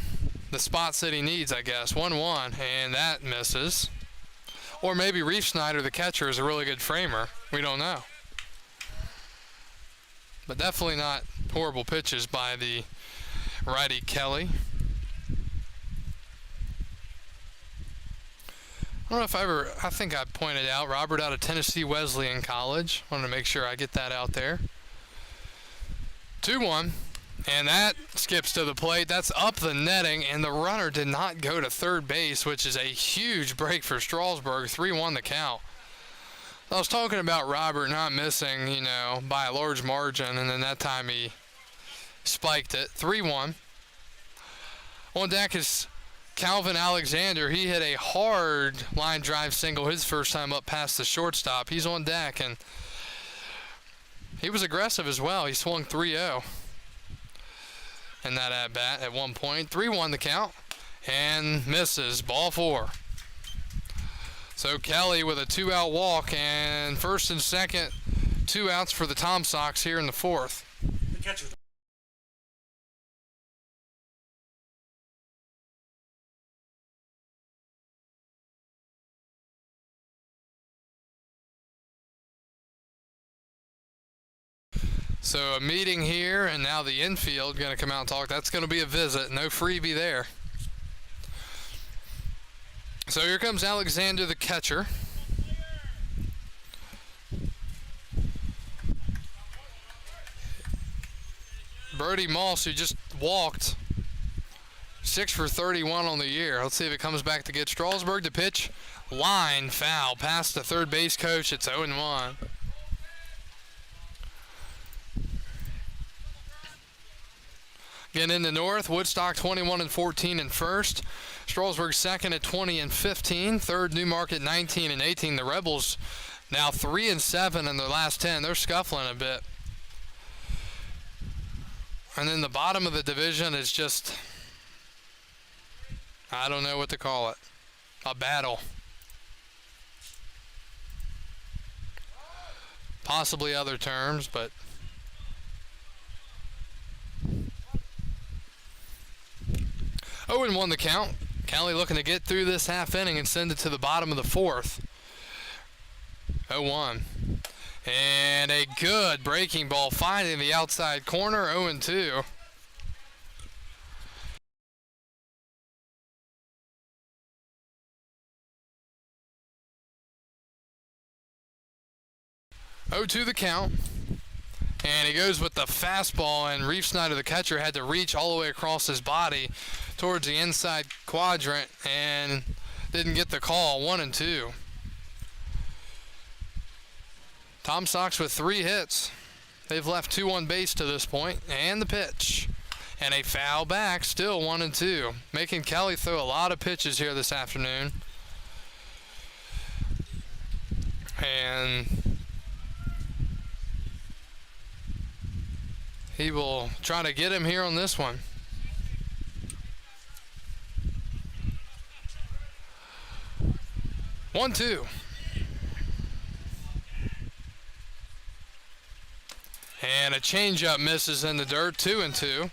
the spots that he needs, I guess. 1-1, and that misses. Or maybe Reef Snyder, the catcher, is a really good framer. We don't know. But definitely not horrible pitches by the righty Kelly. I don't know if I think I pointed out Robert out of Tennessee Wesleyan College. Wanted to make sure I get that out there. 2-1, and that skips to the plate. That's up the netting, and the runner did not go to third base, which is a huge break for Strasburg. 3-1 the count. I was talking about Robert not missing, by a large margin, and then that time he spiked it. 3-1. On deck is Calvin Alexander. He hit a hard line drive single his first time up past the shortstop. He's on deck, and he was aggressive as well. He swung 3-0 in that at-bat at one point. 3-1 the count, and misses. Ball 4. So Kelly with a 2-out walk, and first and second, 2 outs for the Tom Sox here in the 4th. The catcher. So a meeting here, and now the infield going to come out and talk. That's going to be a visit. No freebie there. So here comes Alexander, the catcher. Brody Moss, who just walked, 6 for 31 on the year. Let's see if it comes back to get Strasburg to pitch. Line foul past the third base coach. It's 0-1. Again in the north, Woodstock 21-14 in first. Strasburg second at 20-15. Third, Newmarket 19-18. The Rebels now 3-7 in their last 10. They're scuffling a bit. And then the bottom of the division is just, I don't know what to call it, a battle. possibly other terms, but 0-1 the count. Kelly looking to get through this half inning and send it to the bottom of the fourth. 0-1. And a good breaking ball finding the outside corner. 0-2. To the count, and he goes with the fastball, and Reef Snyder, the catcher, had to reach all the way across his body towards the inside quadrant and didn't get the call. 1-2. Tom Sox with 3 hits. They've left 2 on base to this point, and the pitch. And a foul back, still 1-2. Making Kelly throw a lot of pitches here this afternoon. And he will try to get him here on this one. One, two. And a changeup misses in the dirt. 2-2.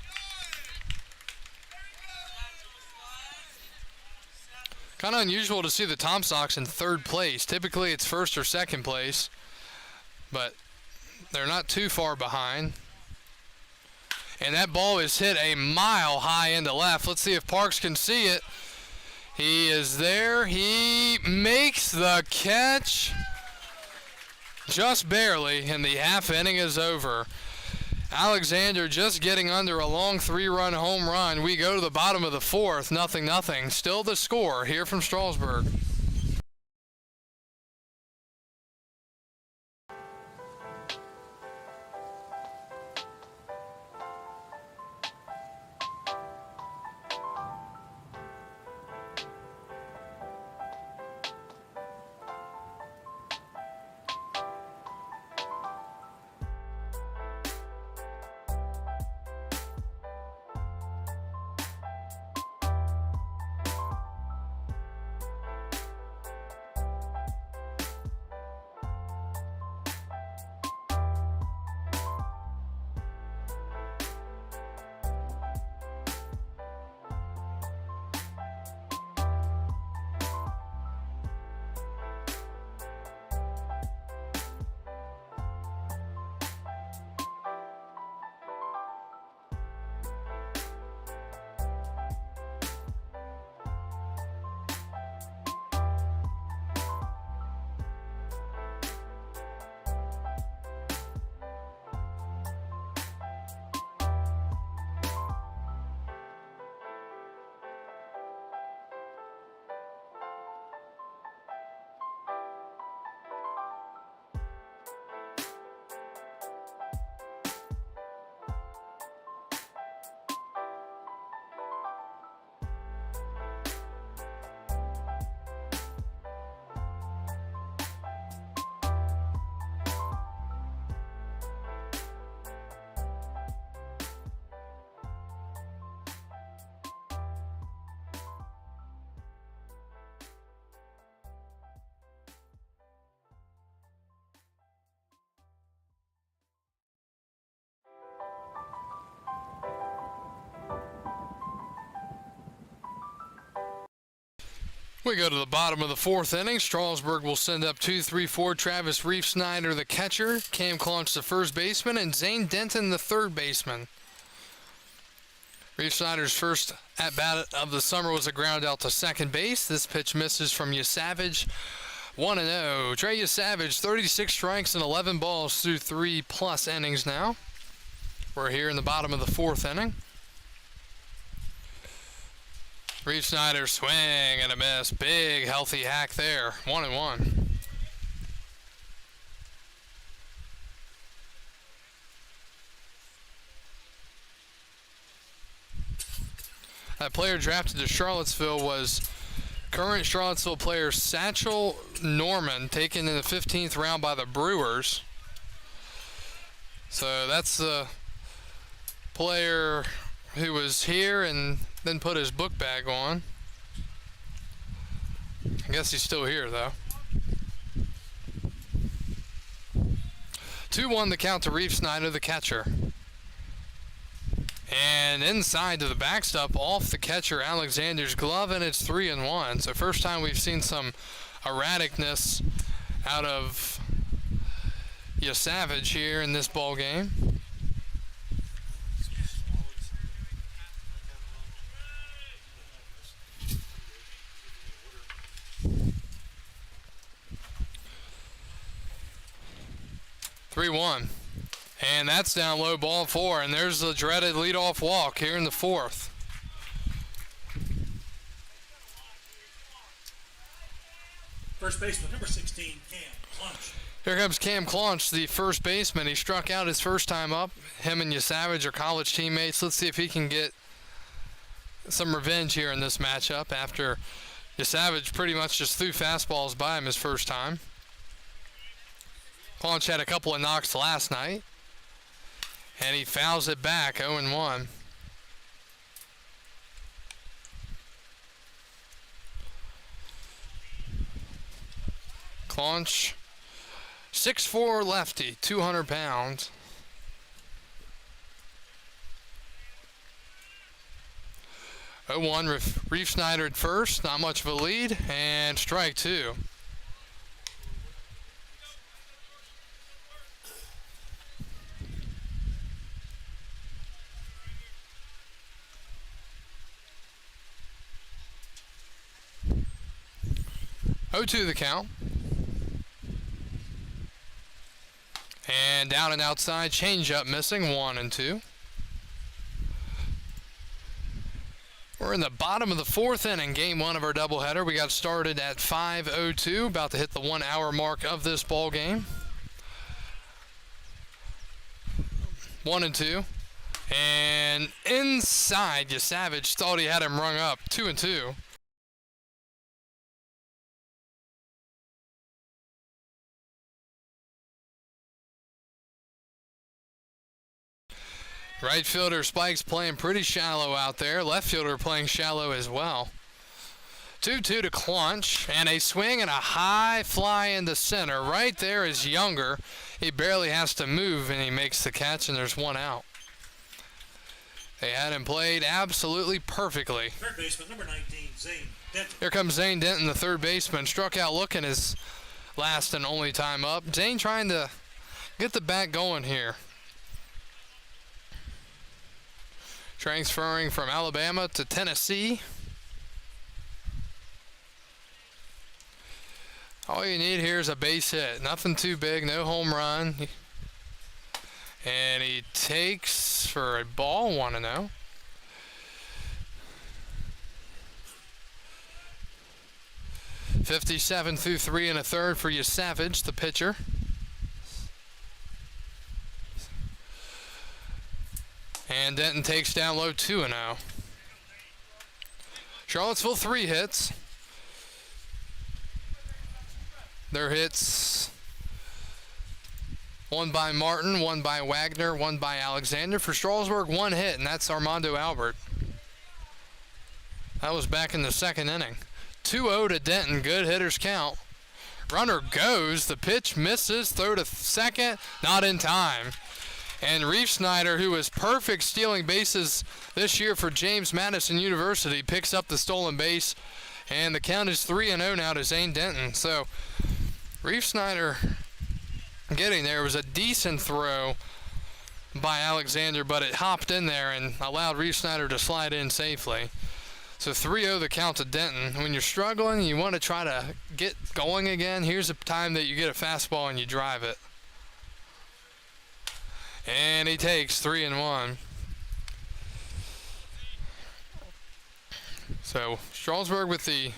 Kind of unusual to see the Tom Sox in third place. Typically it's first or second place, but they're not too far behind. And that ball is hit a mile high into left. Let's see if Parks can see it. He is there. He makes the catch just barely, and the half inning is over. Alexander just getting under a long 3-run home run. We go to the bottom of the fourth, 0-0. Still the score here from Strasburg. We go to the bottom of the fourth inning. Strasburg will send up 2-3-4. Travis Reef Snyder, the catcher. Cam Clunch, the first baseman. And Zane Denton, the third baseman. Reef Snyder's first at-bat of the summer was a ground out to second base. This pitch misses from Yasavage. 1-0. Trey Yasavage, 36 strikes and 11 balls through 3+ innings now. We're here in the bottom of the fourth inning. Reef Snyder, swing and a miss. Big, healthy hack there. 1-1. That player drafted to Charlottesville was current Charlottesville player Satchel Norman, taken in the 15th round by the Brewers. So that's the player who was here and then put his book bag on. I guess he's still here though. 2-1 the count to Reeve Snyder, the catcher. And inside to the backstop, off the catcher Alexander's glove, and it's 3-1. So first time we've seen some erraticness out of Savage here in this ball game. And that's down low, ball 4, and there's the dreaded leadoff walk here in the 4th. First baseman, number 16, Cam Clunch. Here comes Cam Clunch, the first baseman. He struck out his first time up. Him and Savage are college teammates. Let's see if he can get some revenge here in this matchup after Savage pretty much just threw fastballs by him his first time. Clunch had a couple of knocks last night, and he fouls it back, 0-1. Clunch, 6'4" lefty, 200 pounds. Reeve Snyder at first, not much of a lead, and strike 2. To the count. And down and outside, changeup missing, 1-2. We're in the bottom of the 4th inning, game 1 of our doubleheader. We got started at 5:02, about to hit the 1 hour mark of this ball game. 1-2. And inside, Savage thought he had him rung up, 2-2. Right fielder Spike's playing pretty shallow out there. Left fielder playing shallow as well. 2-2 to Clunch, and a swing and a high fly in the center. Right there is Younger. He barely has to move, and he makes the catch, and there's 1 out. They had him played absolutely perfectly. Third baseman, number 19, Zane Denton. Here comes Zane Denton, the third baseman. Struck out looking his last and only time up. Zane trying to get the bat going here. Transferring from Alabama to Tennessee. All you need here is a base hit. Nothing too big, no home run. And he takes for a ball, 1-0. .57 through 3 1/3 for Savage, the pitcher. And Denton takes down low, 2-0. Charlottesville 3 hits. Their hits, 1 by Martin, 1 by Wagner, 1 by Alexander. For Strasburg, 1 hit, and that's Armando Albert. That was back in the 2nd inning. 2-0 to Denton, good hitters count. Runner goes, the pitch misses, throw to second, not in time. And Reeve Snyder, who was perfect stealing bases this year for James Madison University, picks up the stolen base, and the count is 3-0 now to Zane Denton. So Reeve Snyder getting there. It was a decent throw by Alexander, but it hopped in there and allowed Reeve Snyder to slide in safely. So 3-0 the count to Denton. When you're struggling, you want to try to get going again. Here's a time that you get a fastball and you drive it. And he takes 3-1. So Strasburg with the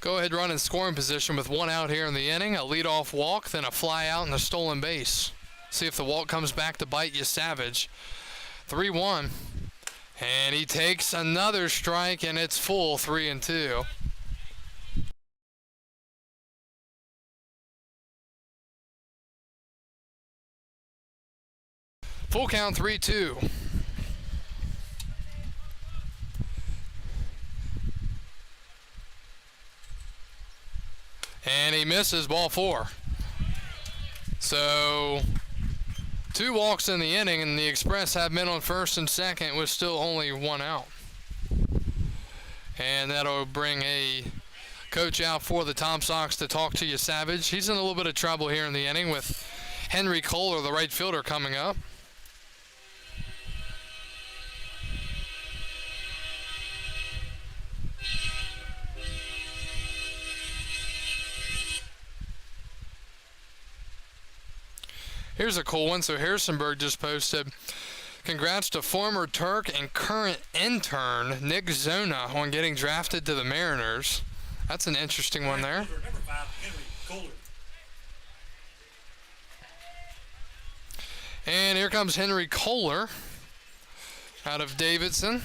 go-ahead run in scoring position with 1 out here in the inning. A leadoff walk, then a fly out and a stolen base. See if the walk comes back to bite Savage. 3-1. And he takes another strike, and it's full, 3-2. Full count, 3-2. And he misses, ball 4. So 2 walks in the inning, and the Express have men on first and second with still only 1 out. And that'll bring a coach out for the Tom Sox to talk to you, Savage. He's in a little bit of trouble here in the inning with Henry Kohler, the right fielder, coming up. Here's a cool one. So Harrisonburg just posted, congrats to former Turk and current intern Nick Zona on getting drafted to the Mariners. That's an interesting one there. Number 5, Henry Kohler. And here comes Henry Kohler out of Davidson.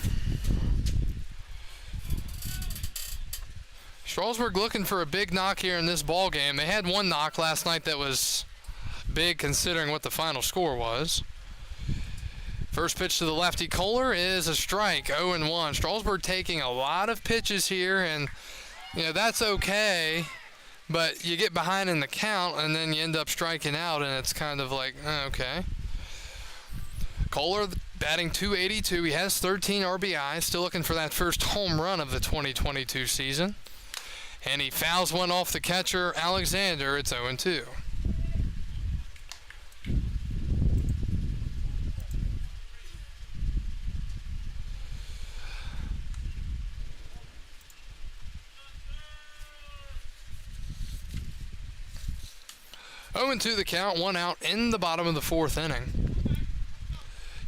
Strasburg looking for a big knock here in this ball game. They had 1 knock last night that was big considering what the final score was. First pitch to the lefty Kohler is a strike, 0-1. Strasburg taking a lot of pitches here, and that's okay, but you get behind in the count and then you end up striking out, and it's kind of like, okay. Kohler batting .282. He has 13 RBI, still looking for that first home run of the 2022 season. And he fouls one off the catcher, Alexander. It's 0-2. To the count, 1 out in the bottom of the 4th inning.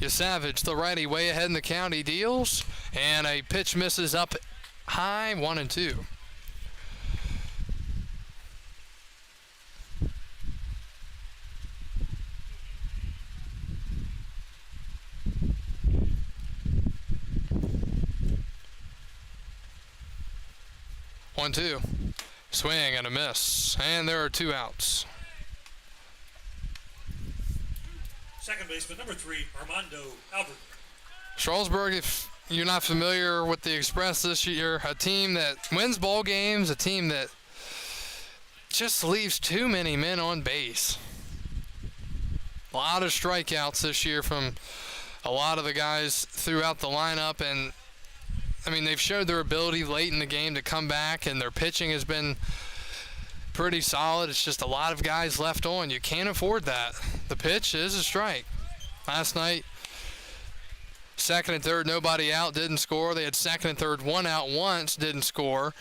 Savage, the righty, way ahead in the count. He deals, and a pitch misses up high, 1-2. One, 2. Swing and a miss, and there are 2 outs. Second baseman, number 3, Armando Albert. Strasburg, if you're not familiar with the Express this year, a team that wins ball games, a team that just leaves too many men on base. A lot of strikeouts this year from a lot of the guys throughout the lineup, and they've showed their ability late in the game to come back, and their pitching has been pretty solid. It's just a lot of guys left on. You can't afford that. The pitch is a strike. Last night, second and third, nobody out, didn't score. They had second and third, 1 out once, didn't score.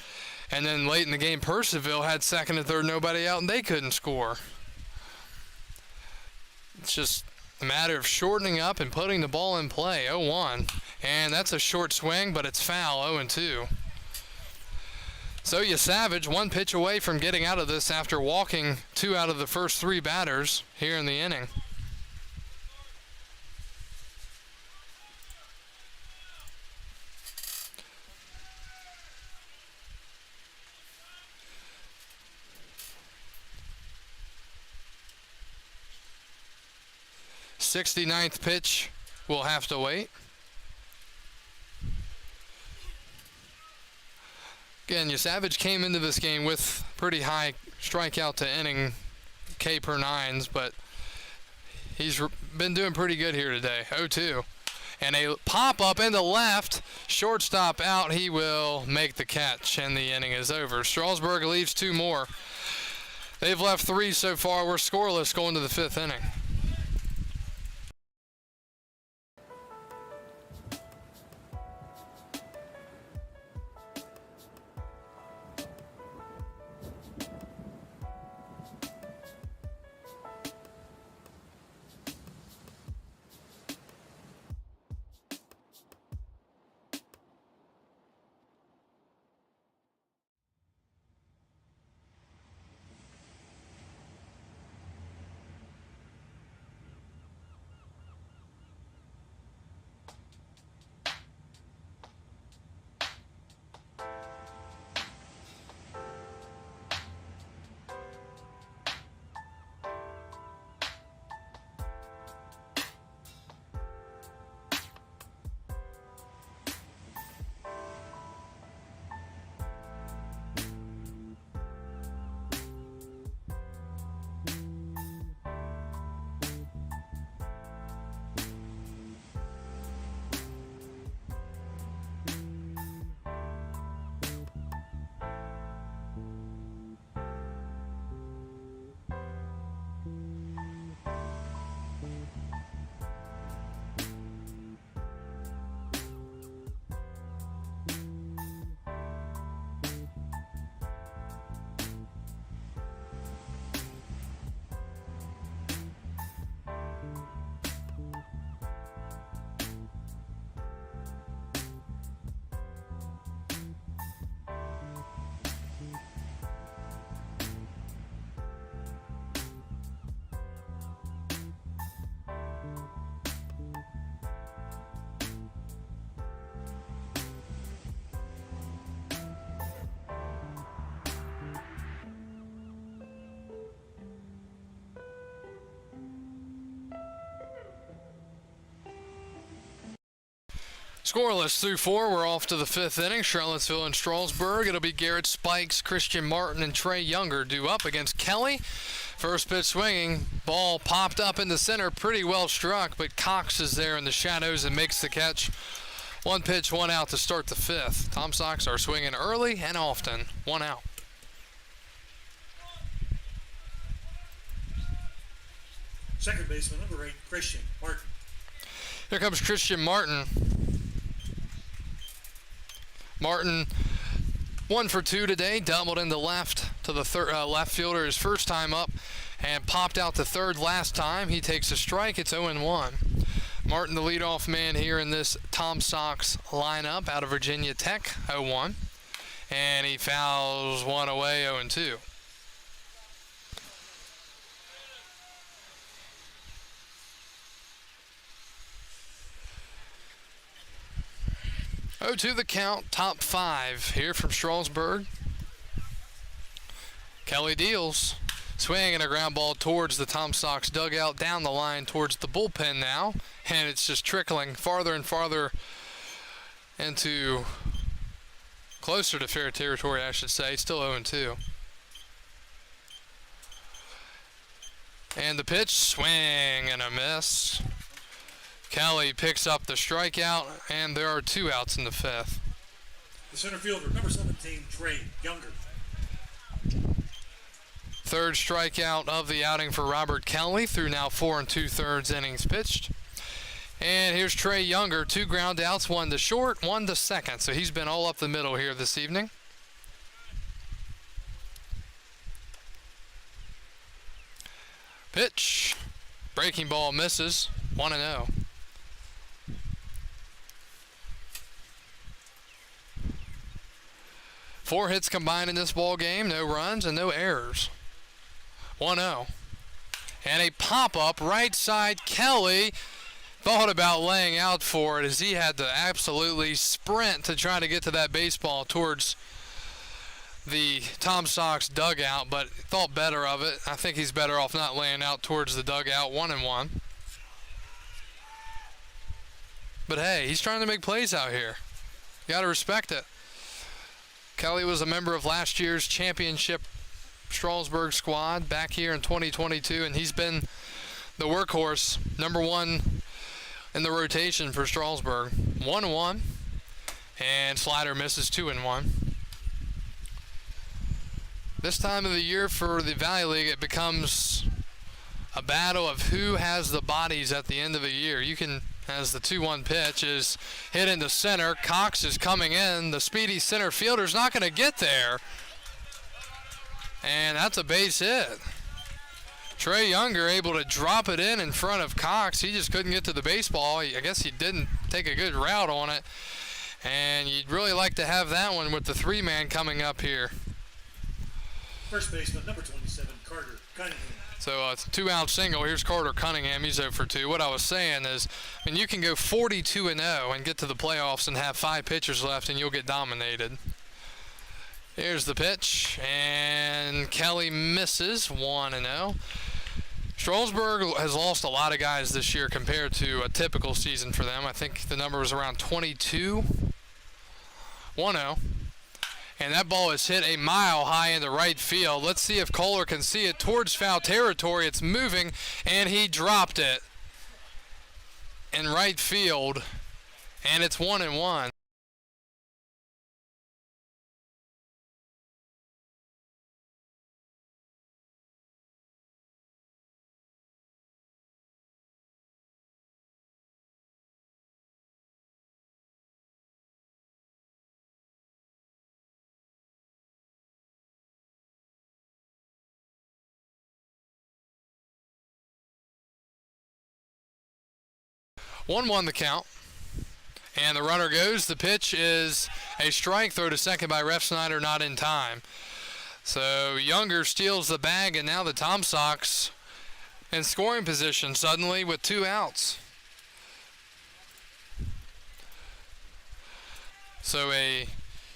And then late in the game, Percival had second and third, nobody out, and they couldn't score. It's just a matter of shortening up and putting the ball in play. 0-1. And that's a short swing, but it's foul, 0-2. So Savage, 1 pitch away from getting out of this after walking 2 out of the first 3 batters here in the inning. '69th pitch will have to wait. Again, Savage came into this game with pretty high strikeout to inning K per 9s, but he's been doing pretty good here today. 0-2. And a pop up into left, shortstop out. He will make the catch, and the inning is over. Strasburg leaves 2 more. They've left 3 so far. We're scoreless going to the 5th inning. Scoreless through 4. We're off to the 5th inning. Charlottesville and Strasburg. It'll be Garrett Spikes, Christian Martin, and Trey Younger due up against Kelly. First pitch swinging. Ball popped up in the center. Pretty well struck, but Cox is there in the shadows and makes the catch. 1 pitch, 1 out to start the 5th. Tom Sox are swinging early and often. 1 out. Second baseman, number 8, Christian Martin. Here comes Christian Martin. Martin 1 for 2 today, doubled into left to the left fielder his first time up and popped out to third last time. He takes a strike. It's 0-1. Martin, the leadoff man here in this Tom Sox lineup out of Virginia Tech, 0-1. And he fouls one away, 0-2. To the count, top 5 here from Strasburg. Kelly deals, swinging a ground ball towards the Tom Sox dugout, down the line towards the bullpen now, and it's just trickling farther and farther into closer to fair territory, I should say. Still 0-2. And the pitch, swing and a miss. Kelly picks up the strikeout, and there are 2 outs in the 5th. The center fielder, number 17, Trey Younger. Third strikeout of the outing for Robert Kelly through now 4 2/3 innings pitched. And here's Trey Younger, 2 ground outs, 1 to short, 1 to second. So he's been all up the middle here this evening. Pitch. Breaking ball misses. 1-0. Four hits combined in this ball game, no runs and no errors. 1-0. And a pop-up right side. Kelly thought about laying out for it as he had to absolutely sprint to try to get to that baseball towards the Tom Sox dugout, but thought better of it. I think he's better off not laying out towards the dugout. 1-1. But hey, he's trying to make plays out here. You got to respect it. Kelly was a member of last year's championship Strasburg squad back here in 2022, and he's been the workhorse, number 1 in the rotation for Strasburg. 1-1, and slider misses. 2-1. This time of the year for the Valley League, it becomes a battle of who has the bodies at the end of the year. You can, as the 2-1 pitch is hit into center. Cox is coming in. The speedy center fielder's not going to get there. And that's a base hit. Trey Younger able to drop it in front of Cox. He just couldn't get to the baseball. I guess he didn't take a good route on it. And you'd really like to have that one with the 3-man coming up here. First baseman, number 27, Carter Cunningham. So it's a 2-out single. Here's Carter Cunningham. He's 0 for 2. What I was saying is, I mean, you can go 42-0 and get to the playoffs and have 5 pitchers left, and you'll get dominated. Here's the pitch, and Kelly misses. 1-0. Strasburg has lost a lot of guys this year compared to a typical season for them. I think the number was around 22. 1-0. And that ball is hit a mile high into right field. Let's see if Kohler can see it towards foul territory. It's moving, and he dropped it in right field, and it's 1-1. The count. And the runner goes. The pitch is a strike. Throw to second by Ref Snyder, not in time. So Younger steals the bag, and now the Tom Sox in scoring position suddenly with 2 outs. So a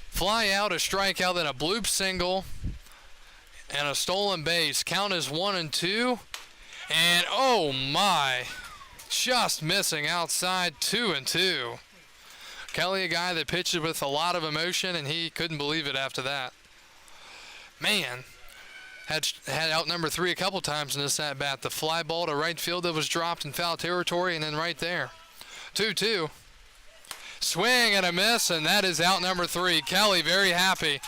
fly out, a strikeout, then a bloop single, and a stolen base. Count is 1-2. And oh my, just missing outside. 2-2. Kelly, a guy that pitches with a lot of emotion, and he couldn't believe it after that. Man, had out number 3 a couple times in this at bat. The fly ball to right field that was dropped in foul territory, and then right there. 2-2. Swing and a miss, and that is out number 3. Kelly very happy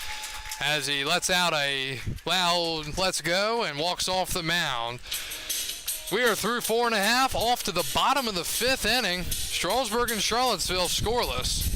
as he lets out a loud let's go and walks off the mound. We are through 4 1/2, off to the bottom of the 5th inning. Strasburg and Charlottesville scoreless.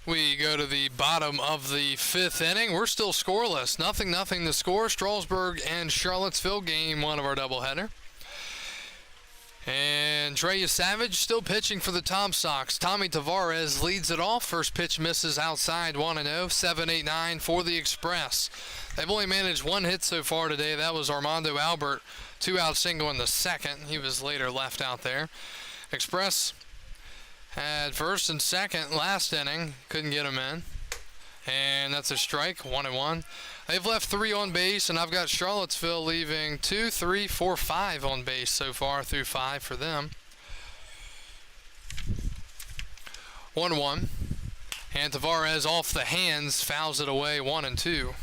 We go to the bottom of the 5th inning. We're still scoreless. Nothing to score. Strasburg and Charlottesville, game 1 of our doubleheader. And Trey Savage still pitching for the Tom Sox. Tommy Tavares leads it off. First pitch misses outside, 1-0, 7-8-9 for the Express. They've only managed 1 hit so far today. That was Armando Albert, 2-out single in the 2nd. He was later left out there. Express had 1st and 2nd last inning. Couldn't get him in. And that's a strike, 1-1. They've left 3 on base, and I've got Charlottesville leaving 2, 3, 4, 5 on base so far through 5 for them. 1-1. And Tavares off the hands, fouls it away, 1-2.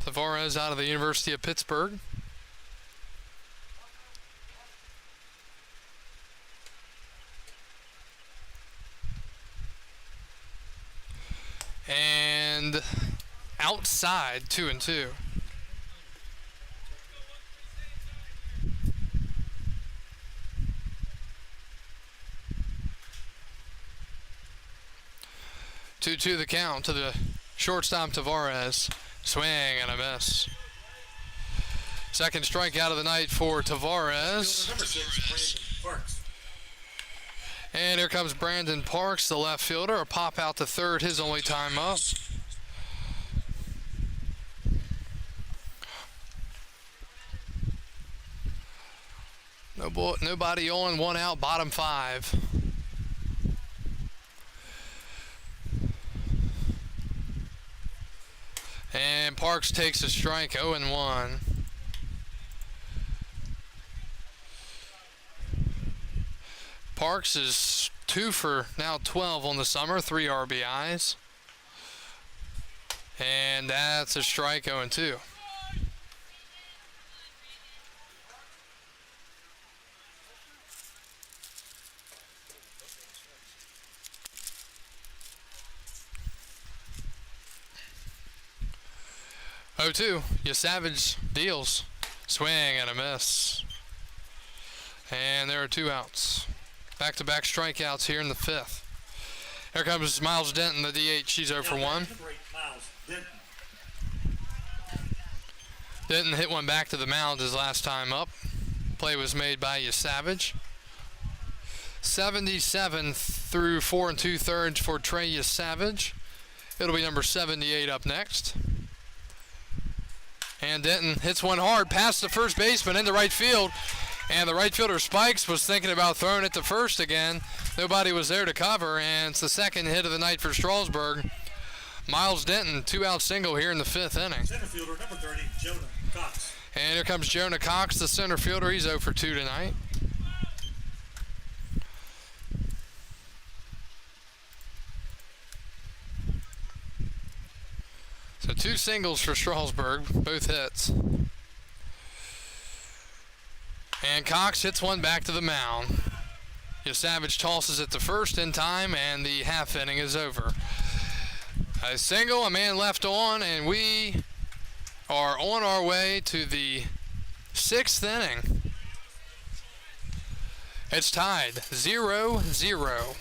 Tavares out of the University of Pittsburgh. And outside, 2-2. Two the count to the shortstop Tavares. Swing and a miss. Second strikeout of the night for Tavares. Number 6, Brandon Parks. And here comes Brandon Parks, the left fielder. A pop out to third, his only time up. Nobody on, 1 out, bottom 5. And Parks takes a strike, 0-1. Parks is 2 for now 12 on the summer, 3 RBIs. And that's a strike, 0-2. Savage deals. Swing and a miss. And there are 2 outs. Back-to-back strikeouts here in the 5th. Here comes Miles Denton, the DH. She's 0 for 1. Denton hit one back to the mound his last time up. Play was made by Savage. 77 through 4 2/3 for Trey Savage. It'll be number 78 up next. And Denton hits one hard past the first baseman into right field. And the right fielder Spikes was thinking about throwing it to first again. Nobody was there to cover, and it's the second hit of the night for Strasburg. Miles Denton, 2-out single here in the 5th inning. Center fielder number 30, Jonah Cox. And here comes Jonah Cox, the center fielder. He's 0 for 2 tonight. So 2 singles for Strasburg, both hits. And Cox hits one back to the mound. Savage tosses it to first in time, and the half inning is over. A single, a man left on, and we are on our way to the 6th inning. It's tied 0-0.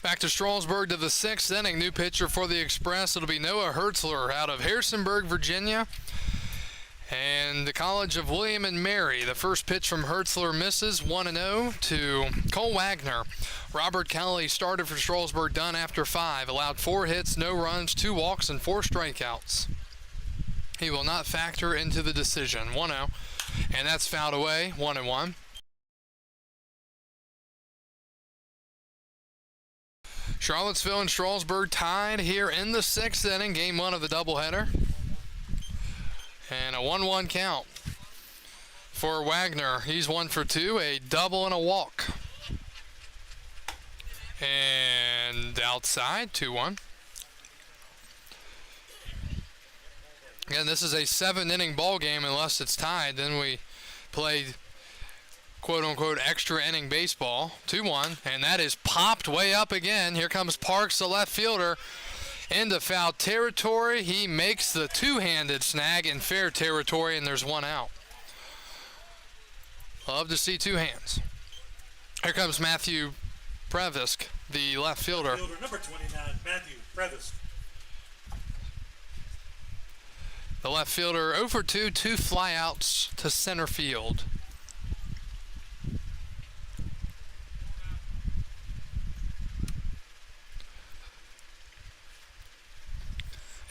Back to Strasburg to the 6th inning. New pitcher for the Express. It'll be Noah Hertzler out of Harrisonburg, Virginia. And the College of William and Mary. The first pitch from Hertzler misses 1-0 to Cole Wagner. Robert Kelly started for Strasburg, done after 5. Allowed 4 hits, no runs, 2 walks, and 4 strikeouts. He will not factor into the decision. 1-0. And that's fouled away. 1-1. Charlottesville and Strasburg tied here in the 6th inning, game 1 of the doubleheader. And a 1-1 count for Wagner. He's 1 for 2, a double and a walk. And outside, 2-1. Again, this is a 7-inning ball game unless it's tied. Then we play quote-unquote extra inning baseball. 2-1, and that is popped way up again. Here comes Parks, the left fielder, into foul territory. He makes the two-handed snag in fair territory, and there's 1 out. Love to see 2 hands. Here comes Matthew Previsk, the left fielder. Fielder number 29, Matthew Previsk. The left fielder 0 for 2, 2 flyouts to center field.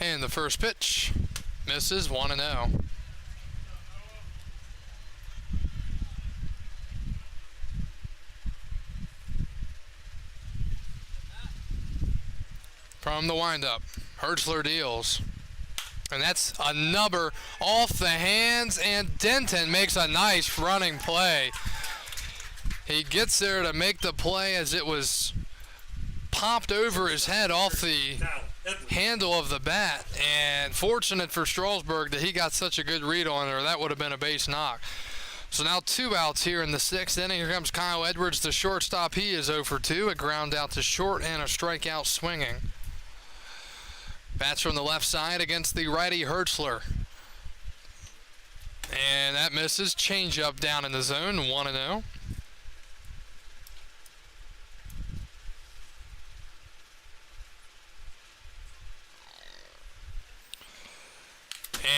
And the first pitch misses 1-0. From the windup, Hertzler deals. And that's a number off the hands, and Denton makes a nice running play. He gets there to make the play as it was popped over his head off the handle of the bat, and fortunate for Strasburg that he got such a good read on her. That would have been a base knock. So now 2 outs here in the 6th inning. Here comes Kyle Edwards, the shortstop. He is 0 for 2, a ground out to short and a strikeout swinging. Bats from the left side against the righty Hertzler. And that misses. Change up down in the zone, 1-0.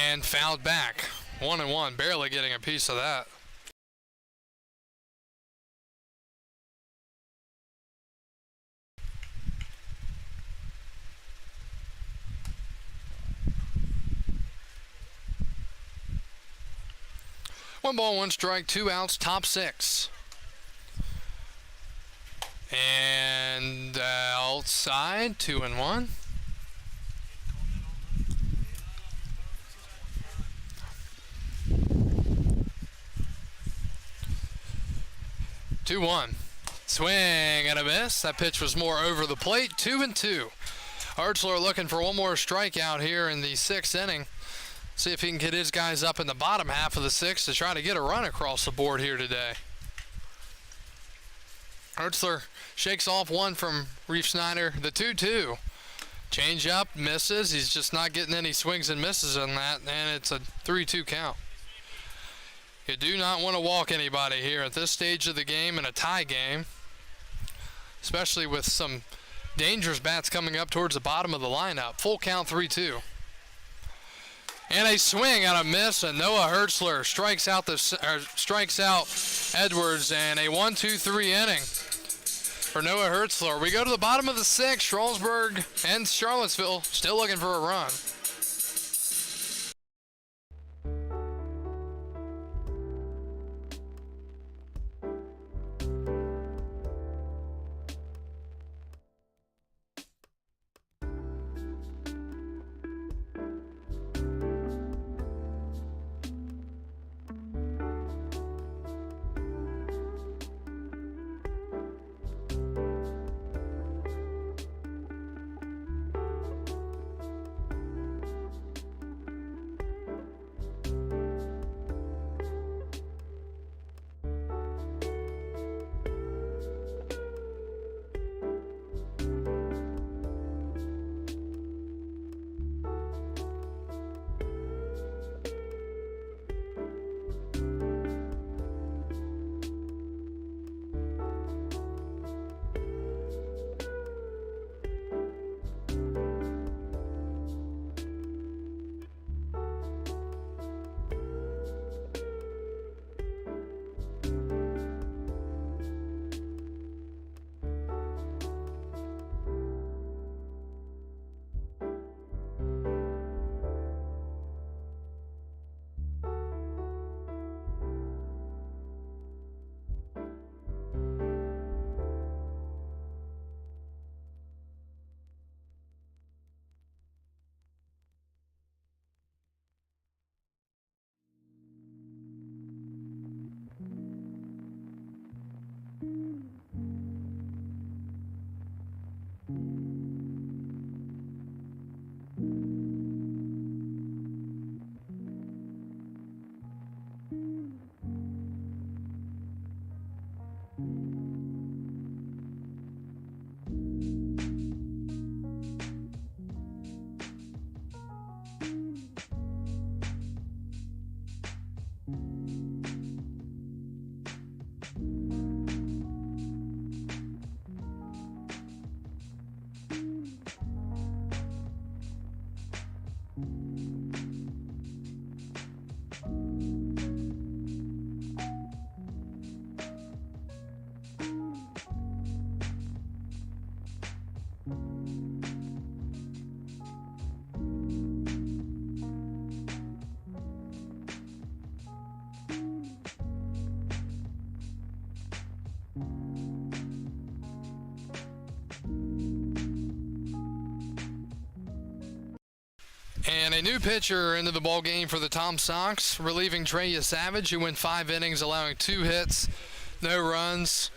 And fouled back. 1-1, barely getting a piece of that. One ball, one strike, 2 outs, top 6. And outside, 2-1. Swing and a miss. That pitch was more over the plate. 2-2. Hertzler looking for one more strikeout here in the 6th inning. See if he can get his guys up in the bottom half of the 6th to try to get a run across the board here today. Hertzler shakes off one from Reef Snyder. The 2-2. Change up, misses. He's just not getting any swings and misses on that, and it's a 3-2 count. You do not want to walk anybody here at this stage of the game in a tie game, especially with some dangerous bats coming up towards the bottom of the lineup. Full count, 3-2. And a swing and a miss, and Noah Hertzler strikes out Edwards, and a 1-2-3 inning for Noah Hertzler. We go to the bottom of the 6th. Strasburg and Charlottesville still looking for a run. And a new pitcher into the ball game for the Tom Sox, relieving Trey Savage, who went 5 innings, allowing 2 hits, no runs,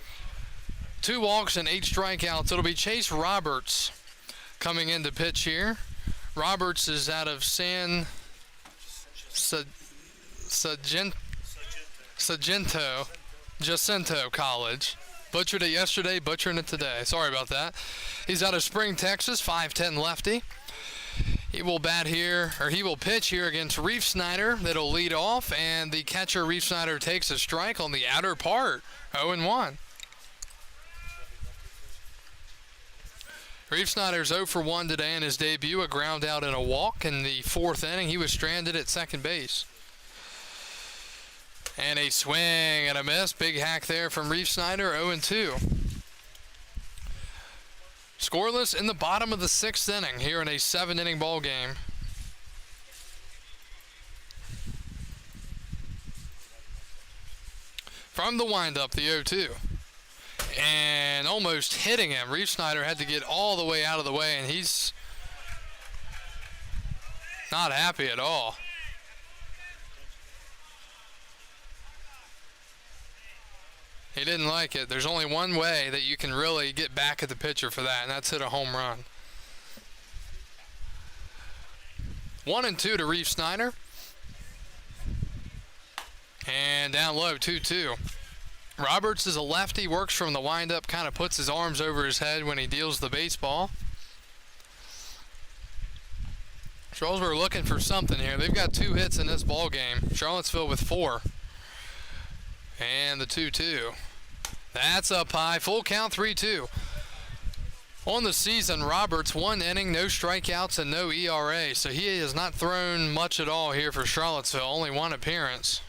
2 walks, and 8 strikeouts. It'll be Chase Roberts coming in to pitch here. Roberts is out of Jacinto College. Butchered it yesterday, butchering it today. Sorry about that. He's out of Spring, Texas, 5'10" lefty. He will pitch here against Reef Snyder. That'll lead off, and the catcher, Reef Snyder, takes a strike on the outer part, 0-1. Reef Snyder's 0 for 1 today in his debut, a ground out and a walk in the 4th inning. He was stranded at second base. And a swing and a miss. Big hack there from Reef Snyder, 0-2. Scoreless in the bottom of the 6th inning here in a 7-inning ball game. From the windup, the 0-2. And almost hitting him. Reef Snyder had to get all the way out of the way, and he's not happy at all. He didn't like it. There's only one way that you can really get back at the pitcher for that, and that's hit a home run. 1-2 to Reef Snyder. And down low, 2-2. Roberts is a lefty, works from the windup, kind of puts his arms over his head when he deals the baseball. Strasburg looking for something here. They've got 2 hits in this ball game. Charlottesville with 4. And the 2-2. That's up high. Full count, 3-2. On the season, Roberts 1 inning, no strikeouts, and no ERA. So he has not thrown much at all here for Charlottesville. Only 1 appearance.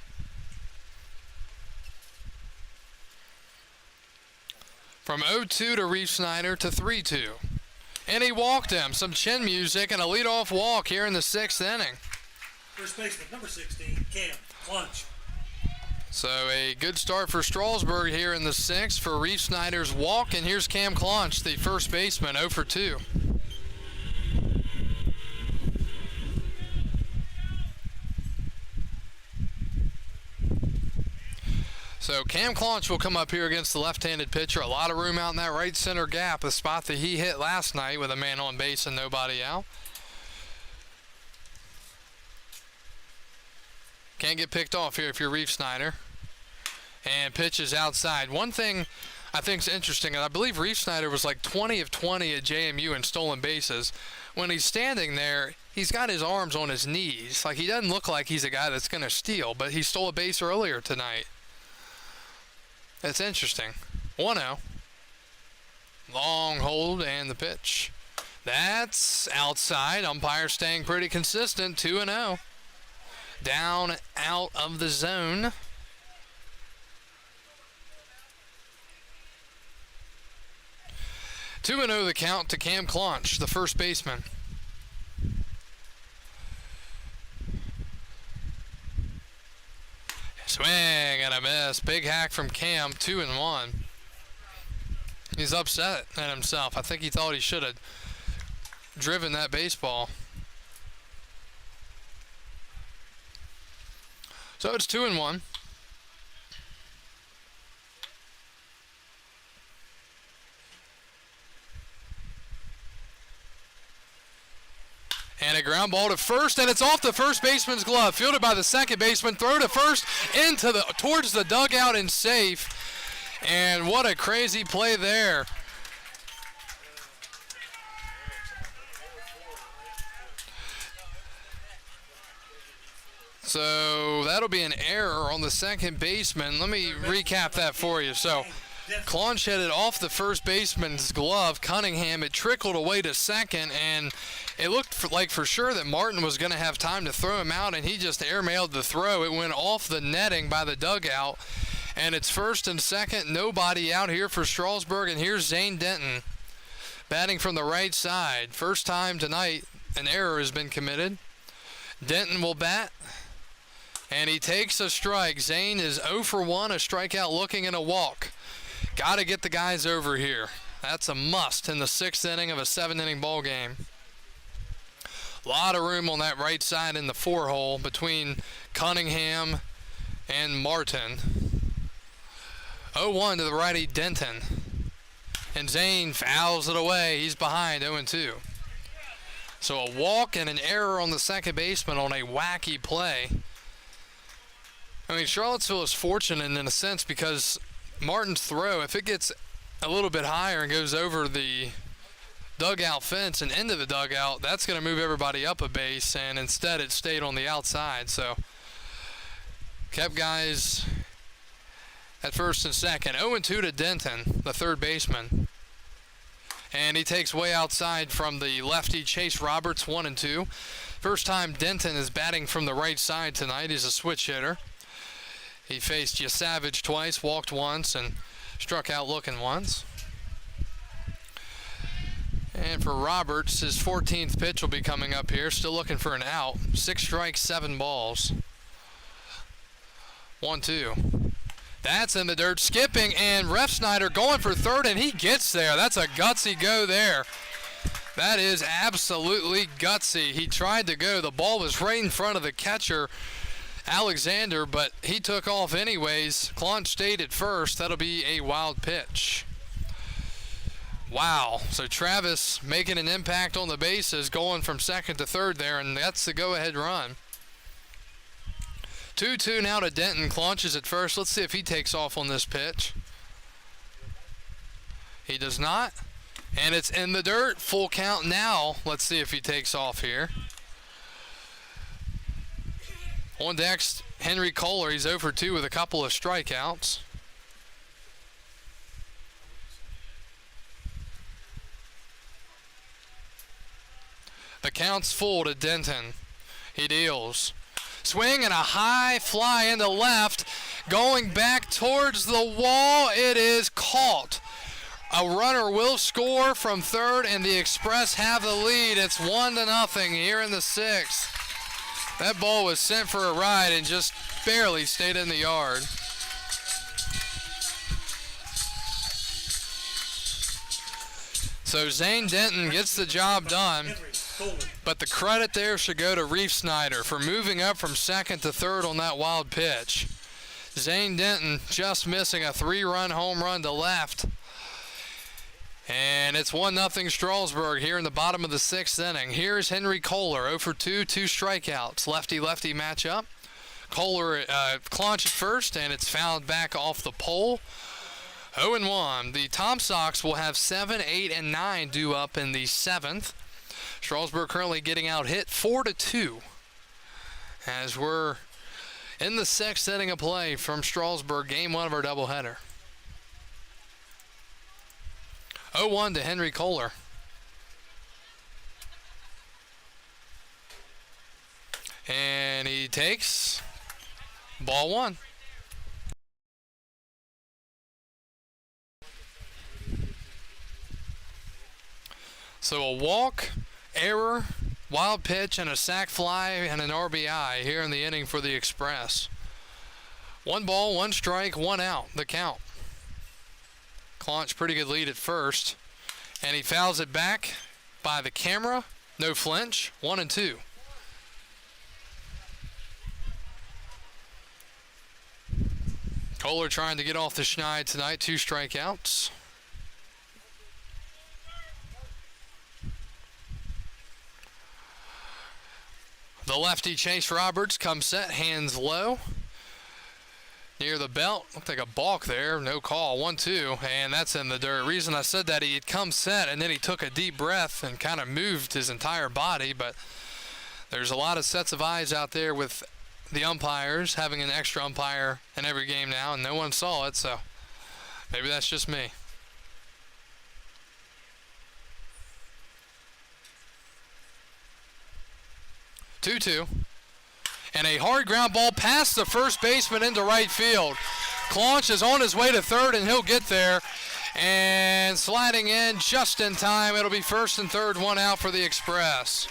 From 0-2 to Reef Snyder to 3-2. And he walked him. Some chin music and a leadoff walk here in the 6th inning. First baseman, number 16, Cam Clunch. So a good start for Strasburg here in the 6th for Reef Snyder's walk. And here's Cam Clunch, the first baseman, 0 for 2. So Cam Clunch will come up here against the left-handed pitcher. A lot of room out in that right center gap, a spot that he hit last night with a man on base and nobody out. Can't get picked off here if you're Reef Snyder. And pitches outside. One thing I think is interesting, and I believe Reef Snyder was like 20 of 20 at JMU in stolen bases. When he's standing there, he's got his arms on his knees. Like, he doesn't look like he's a guy that's going to steal, but he stole a base earlier tonight. That's interesting. 1-0. Long hold and the pitch. That's outside. Umpire staying pretty consistent. 2-0. Down out of the zone. Two and 0 the count to Cam Clunch, the first baseman. Swing and a miss. Big hack from Cam, 2-1. He's upset at himself. I think he thought he should have driven that baseball. So it's 2-1. And a ground ball to first, and it's off the first baseman's glove. Fielded by the second baseman. Throw to first, towards the dugout and safe. And what a crazy play there. So that'll be an error on the second baseman. Let me recap that for you. So Clunch hit it off the first baseman's glove. Cunningham, it trickled away to second, and it looked like for sure that Martin was going to have time to throw him out, and he just airmailed the throw. It went off the netting by the dugout, and it's first and second. Nobody out here for Strasburg, and here's Zane Denton batting from the right side. First time tonight an error has been committed. Denton will bat, and he takes a strike. Zane is 0 for 1, a strikeout looking and a walk. Got to get the guys over here. That's a must in the 6th inning of a 7-inning ball game. A lot of room on that right side in the 4-hole between Cunningham and Martin. 0-1 to the righty Denton. And Zane fouls it away. He's behind 0-2. So a walk and an error on the second baseman on a wacky play. I mean, Charlottesville is fortunate in a sense because Martin's throw, if it gets a little bit higher and goes over the dugout fence and into the dugout, that's going to move everybody up a base, and instead it stayed on the outside. So kept guys at first and second. 0-2 to Denton, the third baseman. And he takes way outside from the lefty Chase Roberts, 1-2. First time Denton is batting from the right side tonight. He's a switch hitter. He faced Savage twice, walked once, and struck out looking once. And for Roberts, his 14th pitch will be coming up here. Still looking for an out. 6 strikes, 7 balls. 1-2. That's in the dirt, skipping, and Refsnyder going for third, and he gets there. That's a gutsy go there. That is absolutely gutsy. He tried to go. The ball was right in front of the catcher, Alexander, but he took off anyways. Klon stayed at first. That'll be a wild pitch. Wow. So Travis making an impact on the bases, going from second to third there, and that's the go-ahead run. 2-2 now to Denton. Launches at first. Let's see if he takes off on this pitch. He does not. And it's in the dirt. Full count now. Let's see if he takes off here. On deck, Henry Kohler. He's 0 for 2 with a couple of strikeouts. The count's full to Denton. He deals. Swing and a high fly into left. Going back towards the wall. It is caught. A runner will score from third, and the Express have the lead. It's 1-0 here in the 6th. That ball was sent for a ride and just barely stayed in the yard. So Zane Denton gets the job done. But the credit there should go to Reef Snyder for moving up from second to third on that wild pitch. Zane Denton just missing a 3-run home run to left. And it's 1-0 Strasburg here in the bottom of the 6th inning. Here's Henry Kohler, 0 for 2, 2 strikeouts. Lefty-lefty matchup. Kohler clutch at first, and it's fouled back off the pole. 0-1. The Tom Sox will have 7, 8, and 9 due up in the 7th. Strasburg currently getting out hit 4-2 as we're in the 6th inning of play from Strasburg, game 1 of our doubleheader. 0-1 to Henry Kohler. And he takes ball 1. So a walk, error, wild pitch, and a sac fly and an RBI here in the inning for the Express. 1 ball, 1 strike, 1 out, the count. Claunch pretty good lead at first, and he fouls it back by the camera. No flinch, 1-2. Kohler trying to get off the schneid tonight, 2 strikeouts. The lefty Chase Roberts comes set, hands low. Near the belt, looked like a balk there, no call, 1-2, and that's in the dirt. Reason I said that, he had come set and then he took a deep breath and kind of moved his entire body, but there's a lot of sets of eyes out there with the umpires, having an extra umpire in every game now, and no one saw it, so maybe that's just me. Two. And a hard ground ball past the first baseman into right field. Claunch is on his way to third, and he'll get there. And sliding in just in time. It'll be first and third, 1 out for the Express.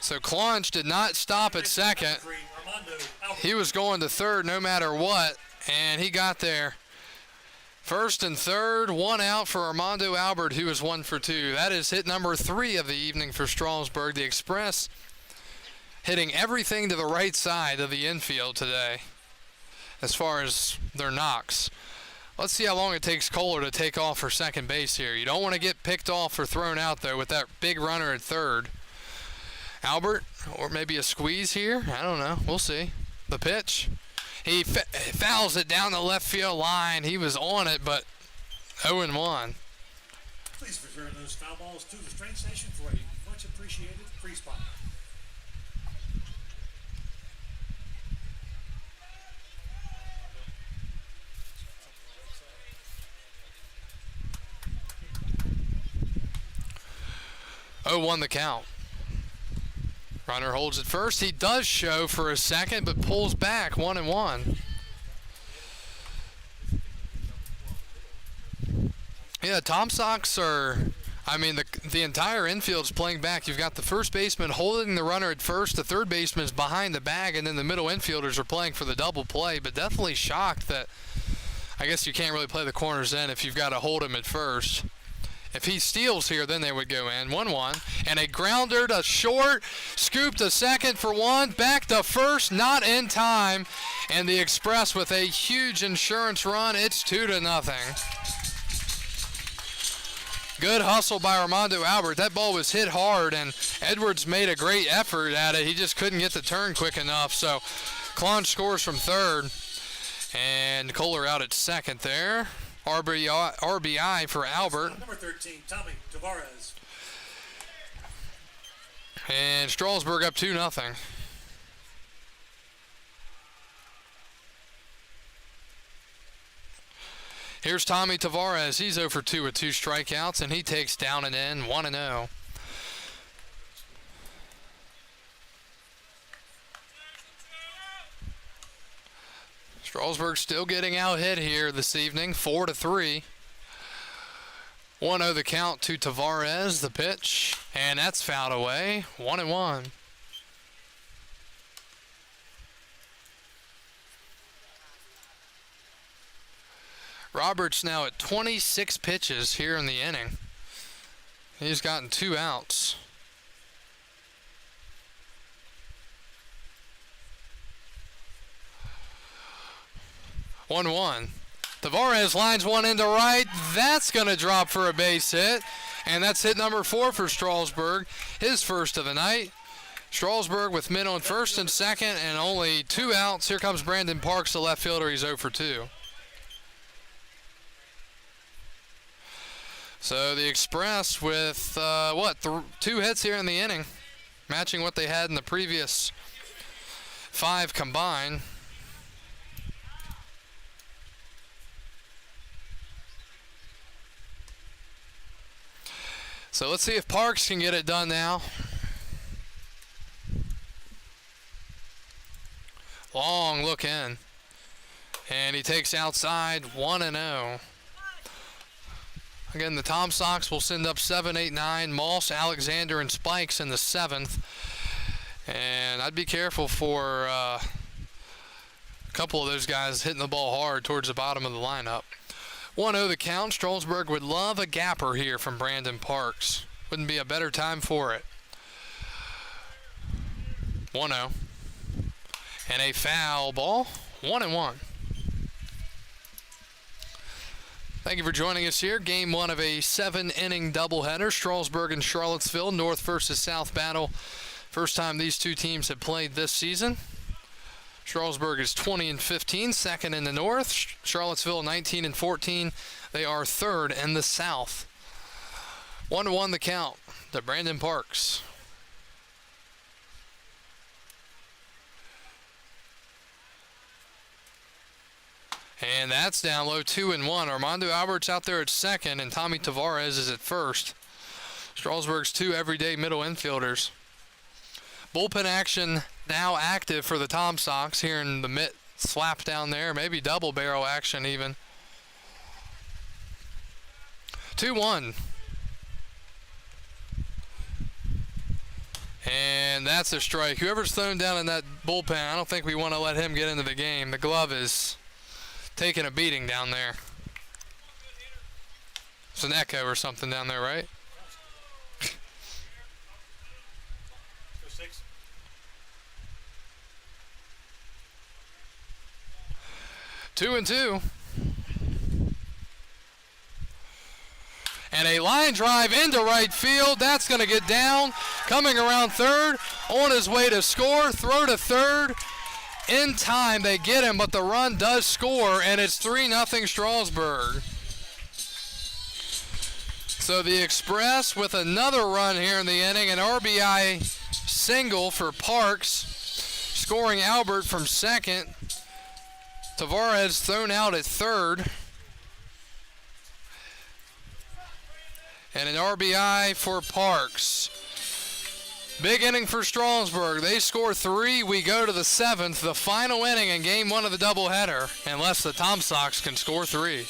So Claunch did not stop at second. He was going to third no matter what, and he got there First and third, one out for Armando Albert, who is 1 for 2. That is hit number 3 of the evening for Strasburg. The Express hitting everything to the right side of the infield today as far as their knocks. Let's see how long it takes Kohler to take off for second base here. You don't want to get picked off or thrown out, though, with that big runner at third. Albert, or maybe a squeeze here. I don't know. We'll see. The pitch. He fouls it down the left field line. He was on it, but 0-1. Please return those foul balls to the train station for a much appreciated free spot. Won the count. Runner holds it first. He does show for a second, but pulls back 1-1. Yeah, Tom Sox are, I mean, the entire infield's playing back. You've got the first baseman holding the runner at first, the third baseman's behind the bag, and then the middle infielders are playing for the double play, but definitely shocked that I guess you can't really play the corners in if you've got to hold him at first. If he steals here, then they would go in. 1-1. And a grounder to short. Scoop to second for one. Back to first. Not in time. And the Express with a huge insurance run. It's 2-0. Good hustle by Armando Albert. That ball was hit hard, and Edwards made a great effort at it. He just couldn't get the turn quick enough. So Klon scores from third. And Kohler out at second there. RBI for Albert. Number 13, Tommy Tavares. And Strasburg up 2-0. Here's Tommy Tavares. He's 0 for 2 with 2 strikeouts, and he takes down and in 1-0. Strasburg still getting out hit here this evening, 4-3. 1-0 the count to Tavares, the pitch, and that's fouled away, 1-1. Roberts now at 26 pitches here in the inning. He's gotten 2 outs. 1-1. Tavares lines one into right. That's going to drop for a base hit. And that's hit number 4 for Strasburg, his first of the night. Strasburg with men on first and second and only 2 outs. Here comes Brandon Parks, the left fielder. He's 0 for 2. So the Express with, 2 hits here in the inning, matching what they had in the previous 5 combined. So let's see if Parks can get it done now. Long look in. And he takes outside 1-0. Again, the Tom Sox will send up 7, 8, 9. Moss, Alexander, and Spikes in the 7th. And I'd be careful for a couple of those guys hitting the ball hard towards the bottom of the lineup. 1-0 the count. Strasburg would love a gapper here from Brandon Parks. Wouldn't be a better time for it. 1-0. And a foul ball. 1-1. Thank you for joining us here. Game 1 of a 7-inning doubleheader. Strasburg and Charlottesville, North versus South battle. First time these two teams have played this season. Strasburg is 20-15, second in the North. Charlottesville 19-14. They are third in the South. 1-1 the count to Brandon Parks. And that's down low, 2-1. Armando Albert's out there at second, and Tommy Tavares is at first. Strasburg's 2 everyday middle infielders. Bullpen action now active for the Tom Sox here in the mitt slap down there. Maybe double barrel action even. 2-1. And that's a strike. Whoever's thrown down in that bullpen, I don't think we want to let him get into the game. The glove is taking a beating down there. It's an echo or something down there, right? Go 6. 2-2. And a line drive into right field. That's going to get down. Coming around third. On his way to score. Throw to third. In time, they get him, but the run does score, and it's 3-0 Strasburg. So the Express with another run here in the inning. An RBI single for Parks. Scoring Albert from second. Tavares thrown out at third. And an RBI for Parks. Big inning for Strasburg. They score 3. We go to the 7th, the final inning in game 1 of the doubleheader, unless the Tom Sox can score 3.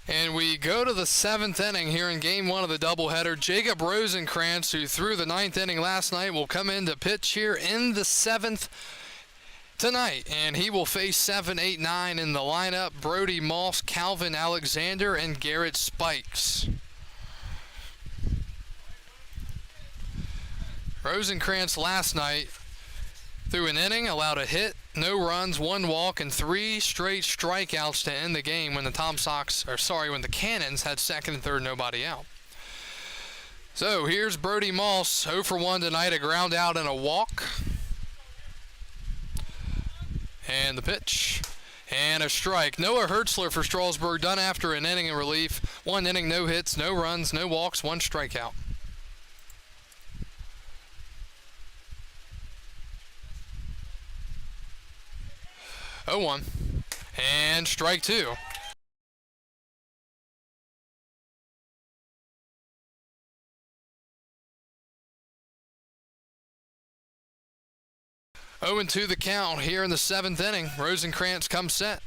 And we go to the 7th inning here in game 1 of the doubleheader. Jacob Rosenkrantz, who threw the 9th inning last night, will come in to pitch here in the 7th tonight. And he will face 7, 8, 9 in the lineup. Brody Moss, Calvin Alexander, and Garrett Spikes. Rosenkrantz last night threw an inning, allowed a hit, no runs, 1 walk, and 3 straight strikeouts to end the game when the Cannons had second and third, nobody out. So here's Brody Moss, 0 for 1 tonight, a ground out and a walk. And the pitch. And a strike. Noah Hertzler for Strasburg, done after an inning in relief. 1 inning, no hits, no runs, no walks, 1 strikeout. 0-1. And strike 2. Oh and 2 the count here in the 7th inning. Rosenkrantz comes set.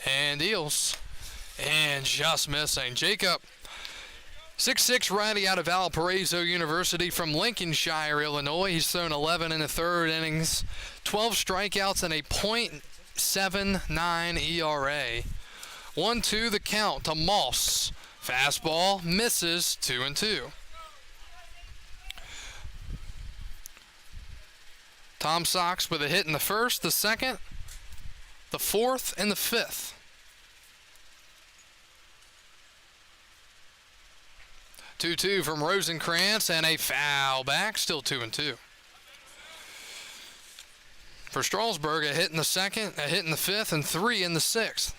And deals. And just missing. Jacob, 6'6" righty out of Valparaiso University from Lincolnshire, Illinois. He's thrown 11 in the 3rd innings, 12 strikeouts, and a .79 ERA. 1-2 the count to Moss. Fastball misses, 2-2. Tom Sox with a hit in the 1st, the 2nd, the 4th, and the 5th. 2-2 from Rosenkrantz and a foul back, still 2-2. For Strasburg, a hit in the second, a hit in the fifth, and 3 in the sixth.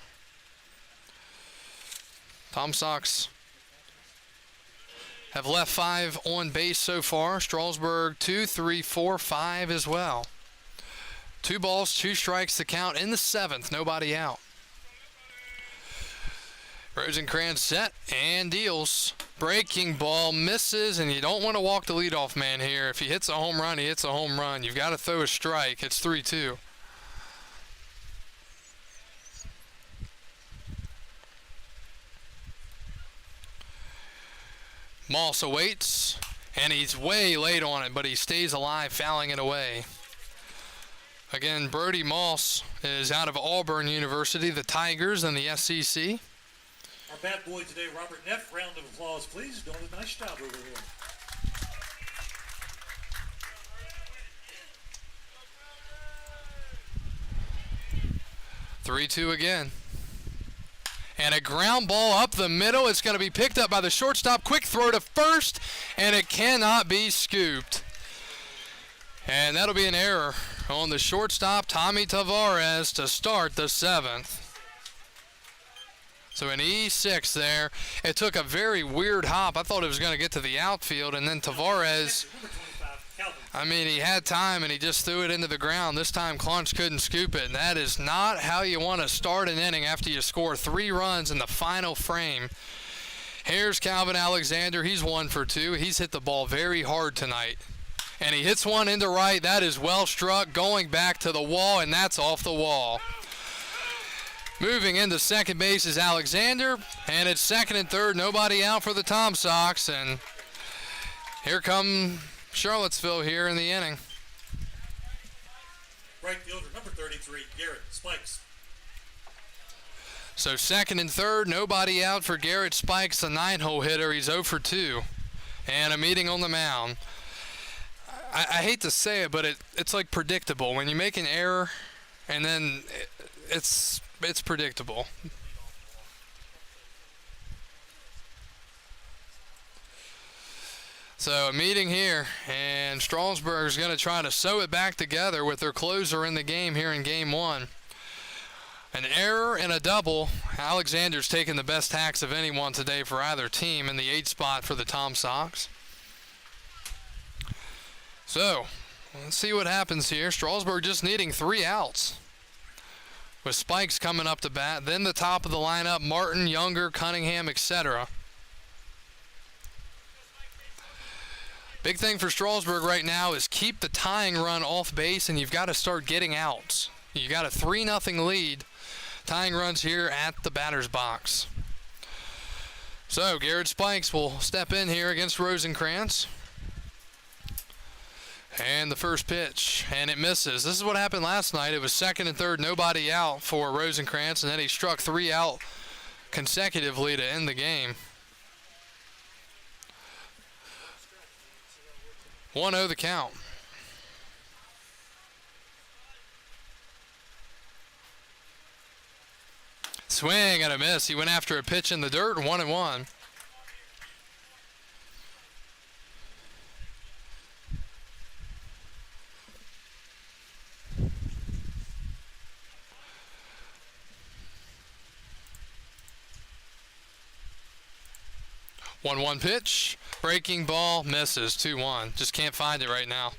Tom Sox have left 5 on base so far. Strasburg 2, 3, 4, 5 as well. 2 balls, 2 strikes to count in the seventh. Nobody out. Rosencrantz set and deals. Breaking ball misses, and you don't want to walk the leadoff man here. If he hits a home run, he hits a home run. You've got to throw a strike. It's 3-2. Moss awaits, and he's way late on it, but he stays alive, fouling it away. Again, Brody Moss is out of Auburn University, the Tigers, and the SEC. Our bad boy today, Robert Neff. Round of applause, please. Doing a nice job over here. 3-2 again. And a ground ball up the middle. It's going to be picked up by the shortstop. Quick throw to first, and it cannot be scooped. And that'll be an error on the shortstop, Tommy Tavares, to start the seventh. So an E6 there. It took a very weird hop. I thought it was going to get to the outfield, and then Tavares, I mean, he had time, and he just threw it into the ground. This time, Clunch couldn't scoop it, and that is not how you want to start an inning after you score 3 runs in the final frame. Here's Calvin Alexander. He's 1 for 2. He's hit the ball very hard tonight. And he hits one into right. That is well struck, going back to the wall, and that's off the wall. Moving into second base is Alexander, and it's second and third. Nobody out for the Tom Sox, and here come Charlottesville here in the inning. Right fielder, number 33, Garrett Spikes. So second and third, nobody out for Garrett Spikes, the 9-hole hitter. He's 0 for 2, and a meeting on the mound. I hate to say it, but it's like predictable. When you make an error, and then it's predictable. So a meeting here, and Strasburg is going to try to sew it back together with their closer in the game here in game 1. An error and a double. Alexander's taken the best hacks of anyone today for either team in the 8th spot for the Tom Sox. So let's see what happens here. Strasburg just needing 3 outs, with Spikes coming up to bat. Then the top of the lineup, Martin, Younger, Cunningham, etc. Big thing for Strasburg right now is keep the tying run off base, and you've got to start getting outs. You got a 3-0 lead. Tying runs here at the batter's box. So Garrett Spikes will step in here against Rosencrantz. And the first pitch, and it misses. This is what happened last night. It was second and third, nobody out for Rosencrantz, and then he struck 3 out consecutively to end the game. 1-0 the count. Swing and a miss. He went after a pitch in the dirt, 1-1. One pitch, breaking ball, misses, 2-1. Just can't find it right now.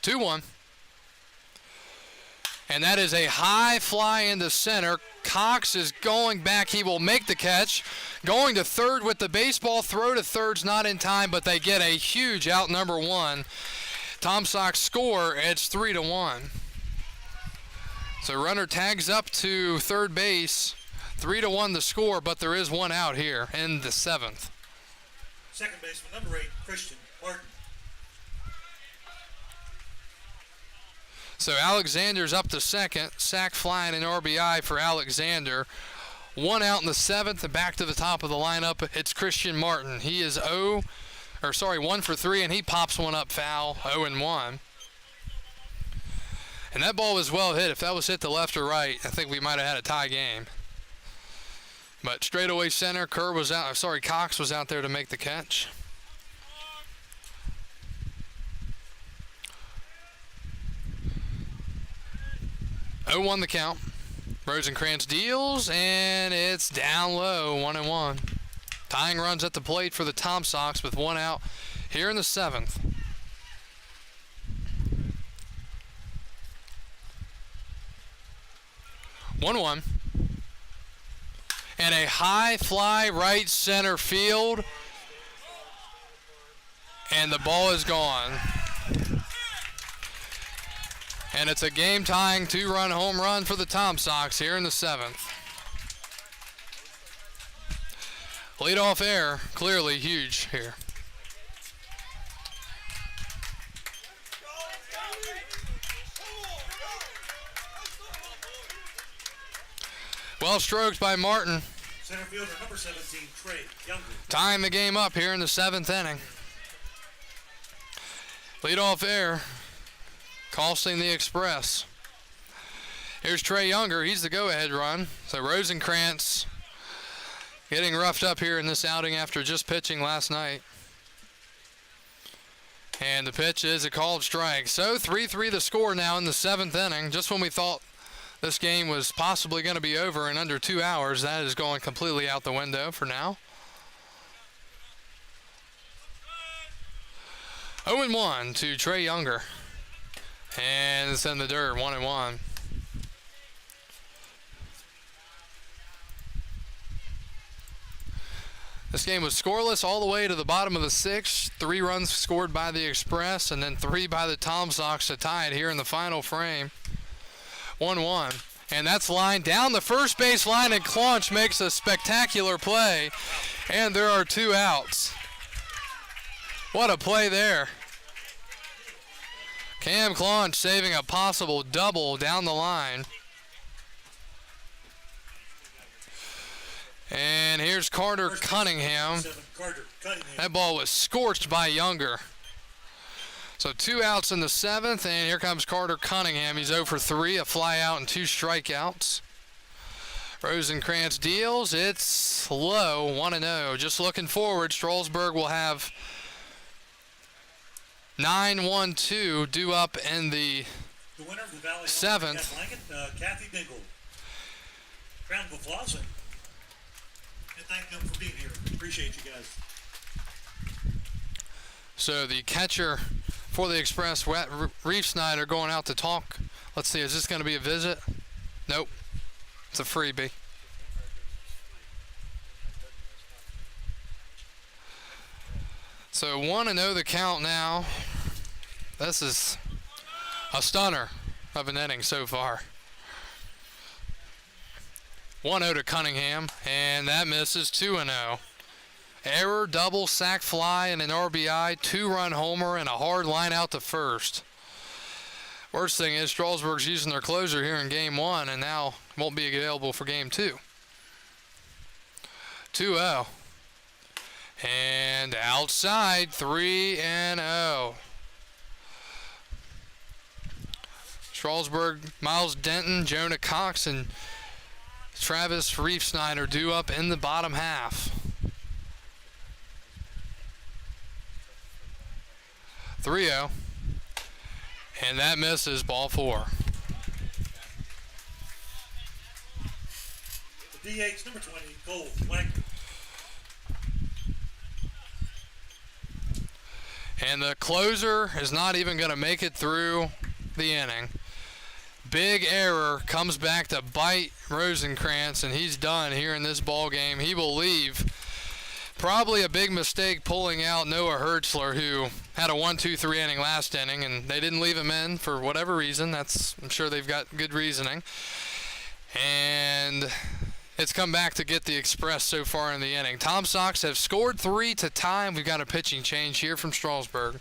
Two one. And that is a high fly into center. Cox is going back. He will make the catch. Going to third with the baseball. Throw to third's not in time, but they get a huge out, number 1. Tom Sox score. It's 3-1. So runner tags up to third base. 3-1 the score, but there is 1 out here in the 7th. Second baseman, number 8, Christian Martin. So Alexander's up to second. Sac fly and an RBI for Alexander. 1 out in the 7th, and back to the top of the lineup. It's Christian Martin. He is 1 for 3, and he pops one up foul, 0-1. And that ball was well hit. If that was hit to left or right, I think we might have had a tie game. But straightaway center, Cox was out there to make the catch. Oh, 1 the count. Rosenkrantz deals, and it's down low, 1-1. Tying runs at the plate for the Tom Sox with 1 out here in the 7th. One. And a high fly right center field. And the ball is gone. And it's a game-tying 2-run home run for the Tom Sox here in the 7th. Leadoff error, clearly huge here. Well stroked by Martin. Center fielder number 17, Trey Younger. Tying the game up here in the 7th inning. Leadoff error, costing the Express. Here's Trey Younger. He's the go-ahead run. So Rosenkrantz getting roughed up here in this outing after just pitching last night. And the pitch is a called strike. So 3-3 the score now in the 7th inning. Just when we thought this game was possibly going to be over in under 2 hours, that is going completely out the window for now. 0-1 to Trey Younger. And it's in the dirt, 1-1. This game was scoreless all the way to the bottom of the 6th. 3 runs scored by the Express and then 3 by the Tom Sox to tie it here in the final frame. 1-1. And that's lined down the first base line, and Claunch makes a spectacular play. And there are 2 outs. What a play there. Cam Claunch saving a possible double down the line. And here's Carter Cunningham. That ball was scorched by Younger. So 2 outs in the 7th, and here comes Carter Cunningham. He's 0 for 3, a fly out and 2 strikeouts. Rosenkrantz deals. It's low, 1-0. Just looking forward, Strasburg will have 9-1-2 due up in the winner of the Valley 7th. Kathy Dingle. Round of applause. And thank them for being here. Appreciate you guys. So the catcher for the Express, Reef Snyder, going out to talk. Let's see, is this going to be a visit? Nope. It's a freebie. So 1-0 the count now. This is a stunner of an inning so far. 1-0 to Cunningham, and that misses. 2-0. Error, double, sac fly, and an RBI, 2-run homer, and a hard line out to first. Worst thing is Strasburg's using their closer here in Game 1, and now won't be available for Game 2. 2-0. And outside, 3-0. Strasburg, Miles Denton, Jonah Cox, and Travis Reef Snyder due up in the bottom half. 3-0. And that misses, ball 4. The DH number 20, Cole Wagner. And the closer is not even going to make it through the inning. Big error comes back to bite Rosenkrantz, and he's done here in this ball game. He will leave. Probably a big mistake pulling out Noah Hertzler, who had a 1-2-3 inning last inning, and they didn't leave him in for whatever reason. I'm sure they've got good reasoning. And it's come back to get the Express so far in the inning. Tom Sox have scored 3 to tie. We've got a pitching change here from Strasburg.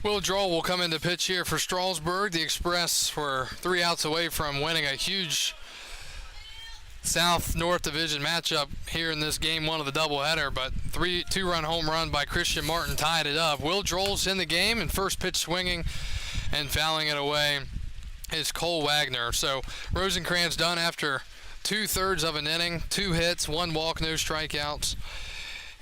Will Droll will come into pitch here for Strasburg. The Express were 3 outs away from winning a huge South-North Division matchup here in this game 1 of the doubleheader, but 2-run home run by Christian Martin tied it up. Will Droll's in the game, and first pitch swinging and fouling it away is Cole Wagner. So Rosencrantz done after 2/3 of an inning, 2 hits, 1 walk, no strikeouts.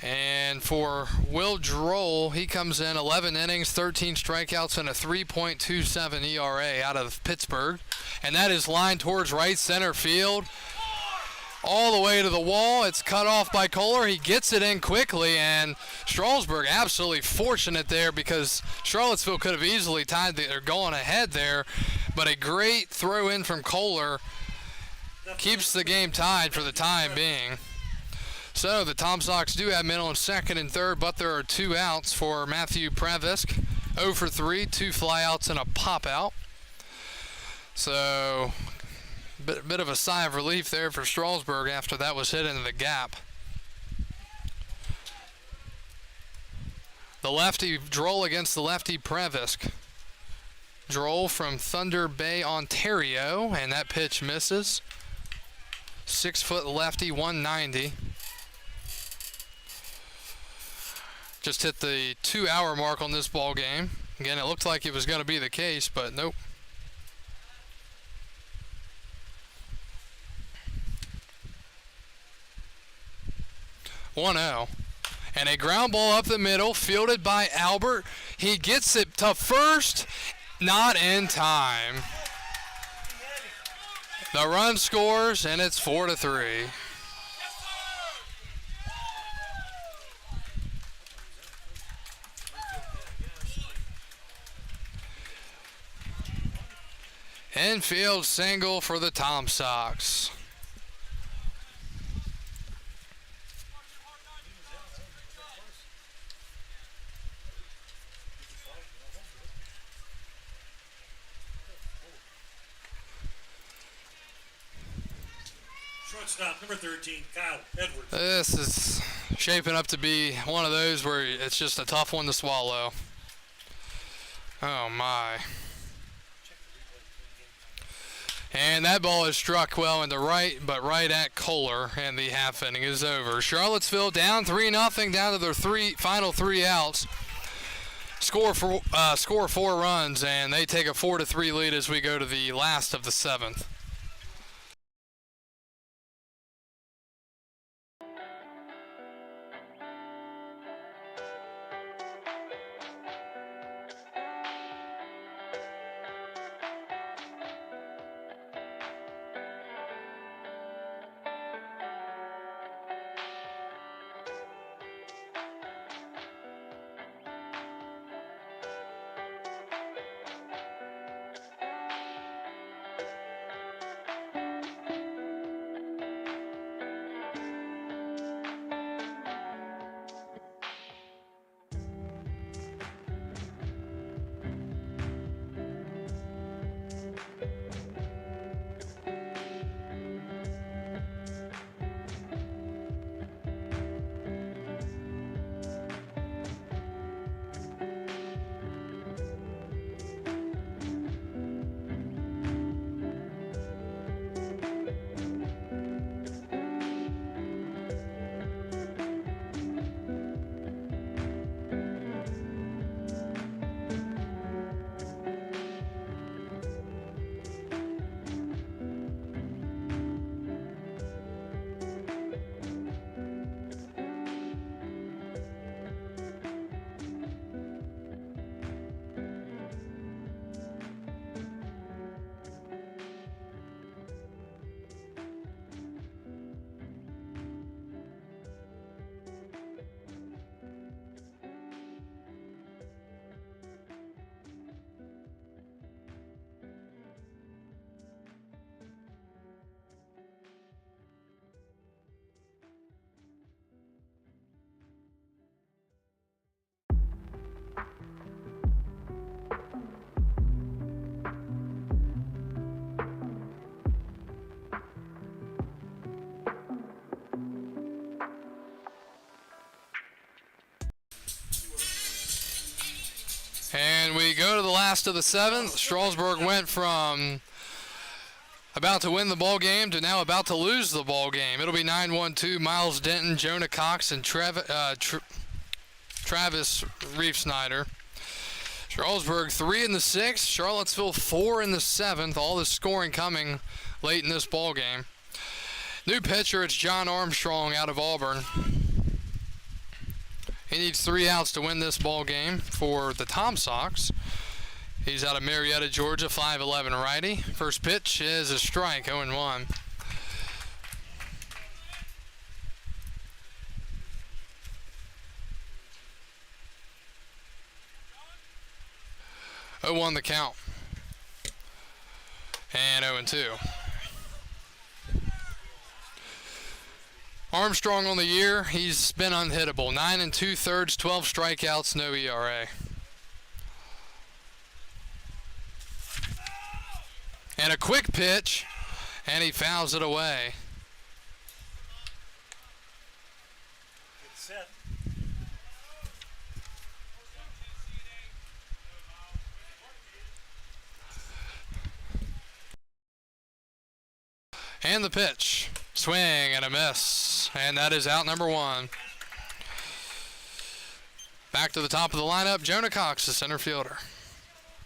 And for Will Droll, he comes in 11 innings, 13 strikeouts, and a 3.27 ERA out of Pittsburgh. And that is lined towards right center field, all the way to the wall. It's cut off by Kohler. He gets it in quickly, and Strasburg absolutely fortunate there because Charlottesville could have easily tied or gone ahead there. But a great throw in from Kohler keeps the game tied for the time being. So the Tom Sox do have men on second and third, but there are 2 outs for Matthew Previsk. 0 for 3, 2 flyouts and a pop out. So bit of a sigh of relief there for Strasburg after that was hit into the gap. The lefty Droll against the lefty Previsk. Droll from Thunder Bay, Ontario, and that pitch misses. 6-foot lefty, 190. Just hit the 2-hour mark on this ball game. Again, it looked like it was going to be the case, but nope. (1-0). And a ground ball up the middle, fielded by Albert. He gets it to first, not in time. The run scores, and it's 4-3. Infield single for the Tom Sox. Shortstop, number 13, Kyle Edwards. This is shaping up to be one of those where it's just a tough one to swallow. Oh my. And that ball is struck well into right, but right at Kohler, and the half inning is over. Charlottesville down 3-0, down to their final 3 outs. Score 4 runs, and they take a 4-3 lead as we go to the last of the 7th. And we go to the last of the seventh. Strasburg went from about to win the ball game to now about to lose the ball game. It'll be 9-1-2, Miles Denton, Jonah Cox, and Travis Reef Snyder. Strasburg 3 in the sixth, Charlottesville 4 in the seventh. All the scoring coming late in this ball game. New pitcher, it's John Armstrong out of Auburn. He needs 3 outs to win this ball game for the Tom Sox. He's out of Marietta, Georgia, 5'11" righty. First pitch is a strike, 0-1. The count. And 0-2. Armstrong on the year, he's been unhittable. 9 2/3, 12 strikeouts, no ERA. And a quick pitch, and he fouls it away. Get set. And the pitch. Swing and a miss. And that is out number 1. Back to the top of the lineup, Jonah Cox, the center fielder.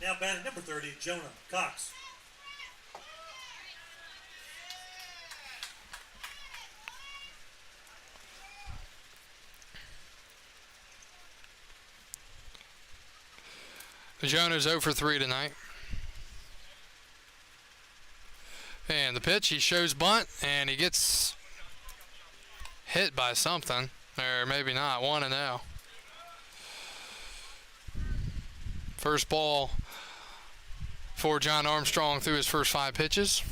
Now batting number 30, Jonah Cox. Jonah's 0 for 3 tonight. And the pitch, he shows bunt, and he gets hit by something. Or maybe not, 1-0. First ball for John Armstrong through his first 5 pitches.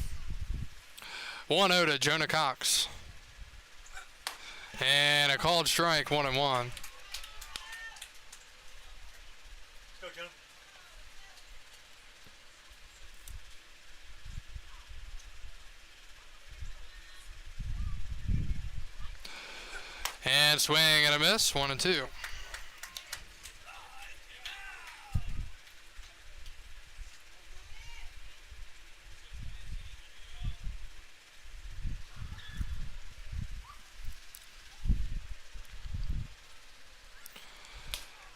1-0 to Jonah Cox. And a called strike, 1-1. Go, Jonah. And swing and a miss, 1-2.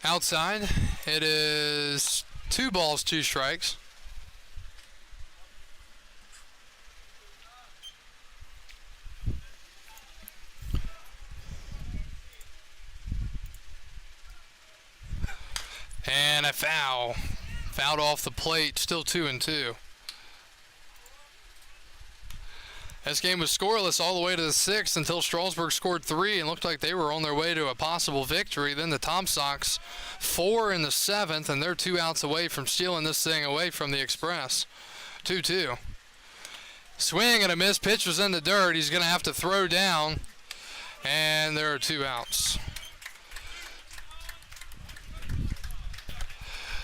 Outside, it is 2 balls, 2 strikes. And a foul. Fouled off the plate, still 2-2. This game was scoreless all the way to the 6th until Strasburg scored 3 and looked like they were on their way to a possible victory. Then the Tom Sox 4 in the 7th, and they're 2 outs away from stealing this thing away from the Express. 2-2. Swing and a miss. Pitch was in the dirt. He's going to have to throw down, and there are 2 outs.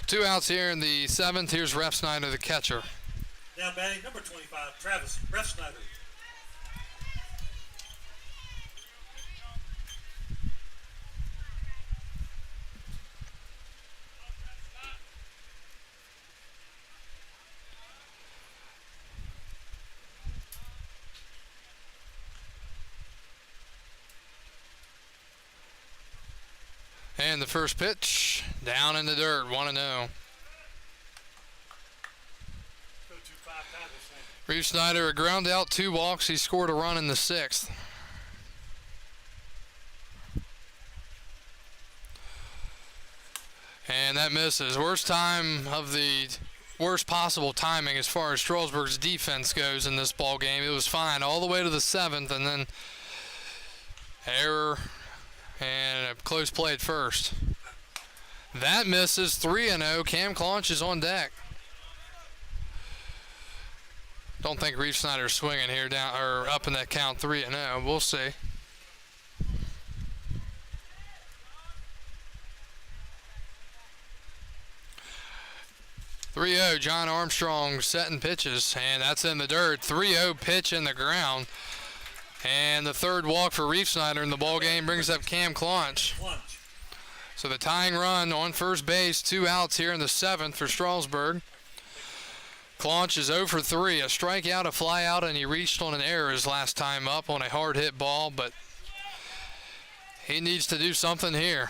2 outs here in the 7th. Here's Ref Snyder, the catcher. Now batting number 25, Travis Ref Snyder. And the first pitch, down in the dirt, 1-0. Reeve Snyder, a ground out, 2 walks. He scored a run in the 6th. And that misses. Worst possible timing as far as Strasburg's defense goes in this ball game. It was fine all the way to the 7th, and then error and a close play at first. That misses. 3-0. Cam Claunch is on deck. Don't think Reeve Snyder's swinging here down or up in that count. 3-0. We'll see. 3-0, John Armstrong setting pitches, and that's in the dirt. 3-0 pitch in the ground. And the third walk for Reeve Snyder in the ball game brings up Cam Claunch. So the tying run on first base, 2 outs here in the 7th for Strasburg. Claunch is 0 for 3, a strikeout, a fly out, and he reached on an error his last time up on a hard hit ball, but he needs to do something here.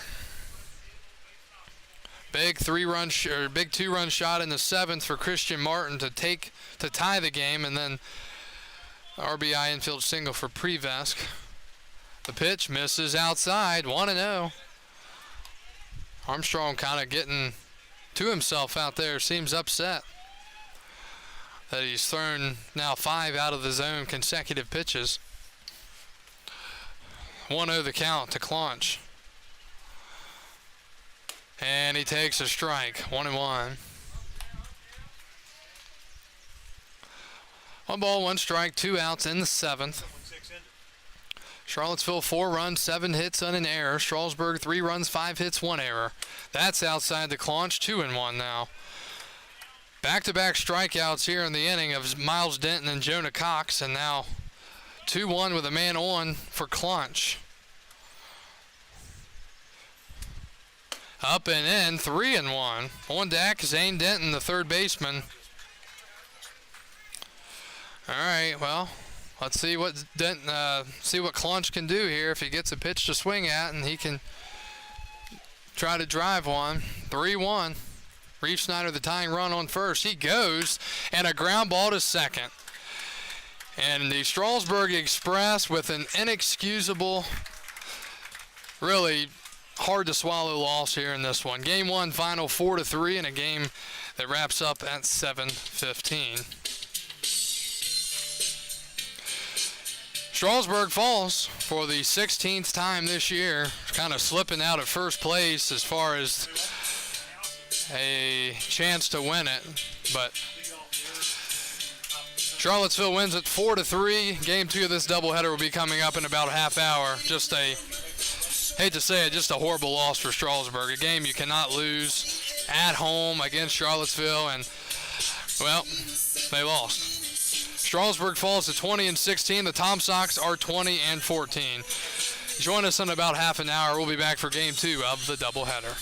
Big 2-run shot in the 7th for Christian Martin to tie the game, and then RBI infield single for Prevesk. The pitch misses outside, 1-0. Armstrong kind of getting to himself out there, seems upset that he's thrown now 5 out of the zone consecutive pitches. 1-0 the count to Claunch. And he takes a strike, 1-1. 1 ball, 1 strike, 2 outs in the 7th. Charlottesville 4 runs, 7 hits, and an error. Strasburg 3 runs, 5 hits, 1 error. That's outside the Claunch, 2-1 now. Back-to-back strikeouts here in the inning of Miles Denton and Jonah Cox, and now 2-1 with a man on for Claunch. Up and in, 3-1. On deck, Zane Denton, the third baseman. All right, well, let's see what Claunch can do here if he gets a pitch to swing at, and he can try to drive one. 3-1. Reeve Snyder, the tying run on first. He goes, and a ground ball to second. And the Strasburg Express with an inexcusable, really hard to swallow loss here in this one. Game 1 final 4-3 in a game that wraps up at 7:15. Strasburg falls for the 16th time this year, kind of slipping out of first place as far as a chance to win it, but Charlottesville wins it 4-3. Game 2 of this doubleheader will be coming up in about a half hour. Just hate to say it, just a horrible loss for Strasburg. A game you cannot lose at home against Charlottesville, and, well, they lost. Strasburg falls to 20-16. The Tom Sox are 20-14. Join us in about half an hour. We'll be back for Game 2 of the doubleheader.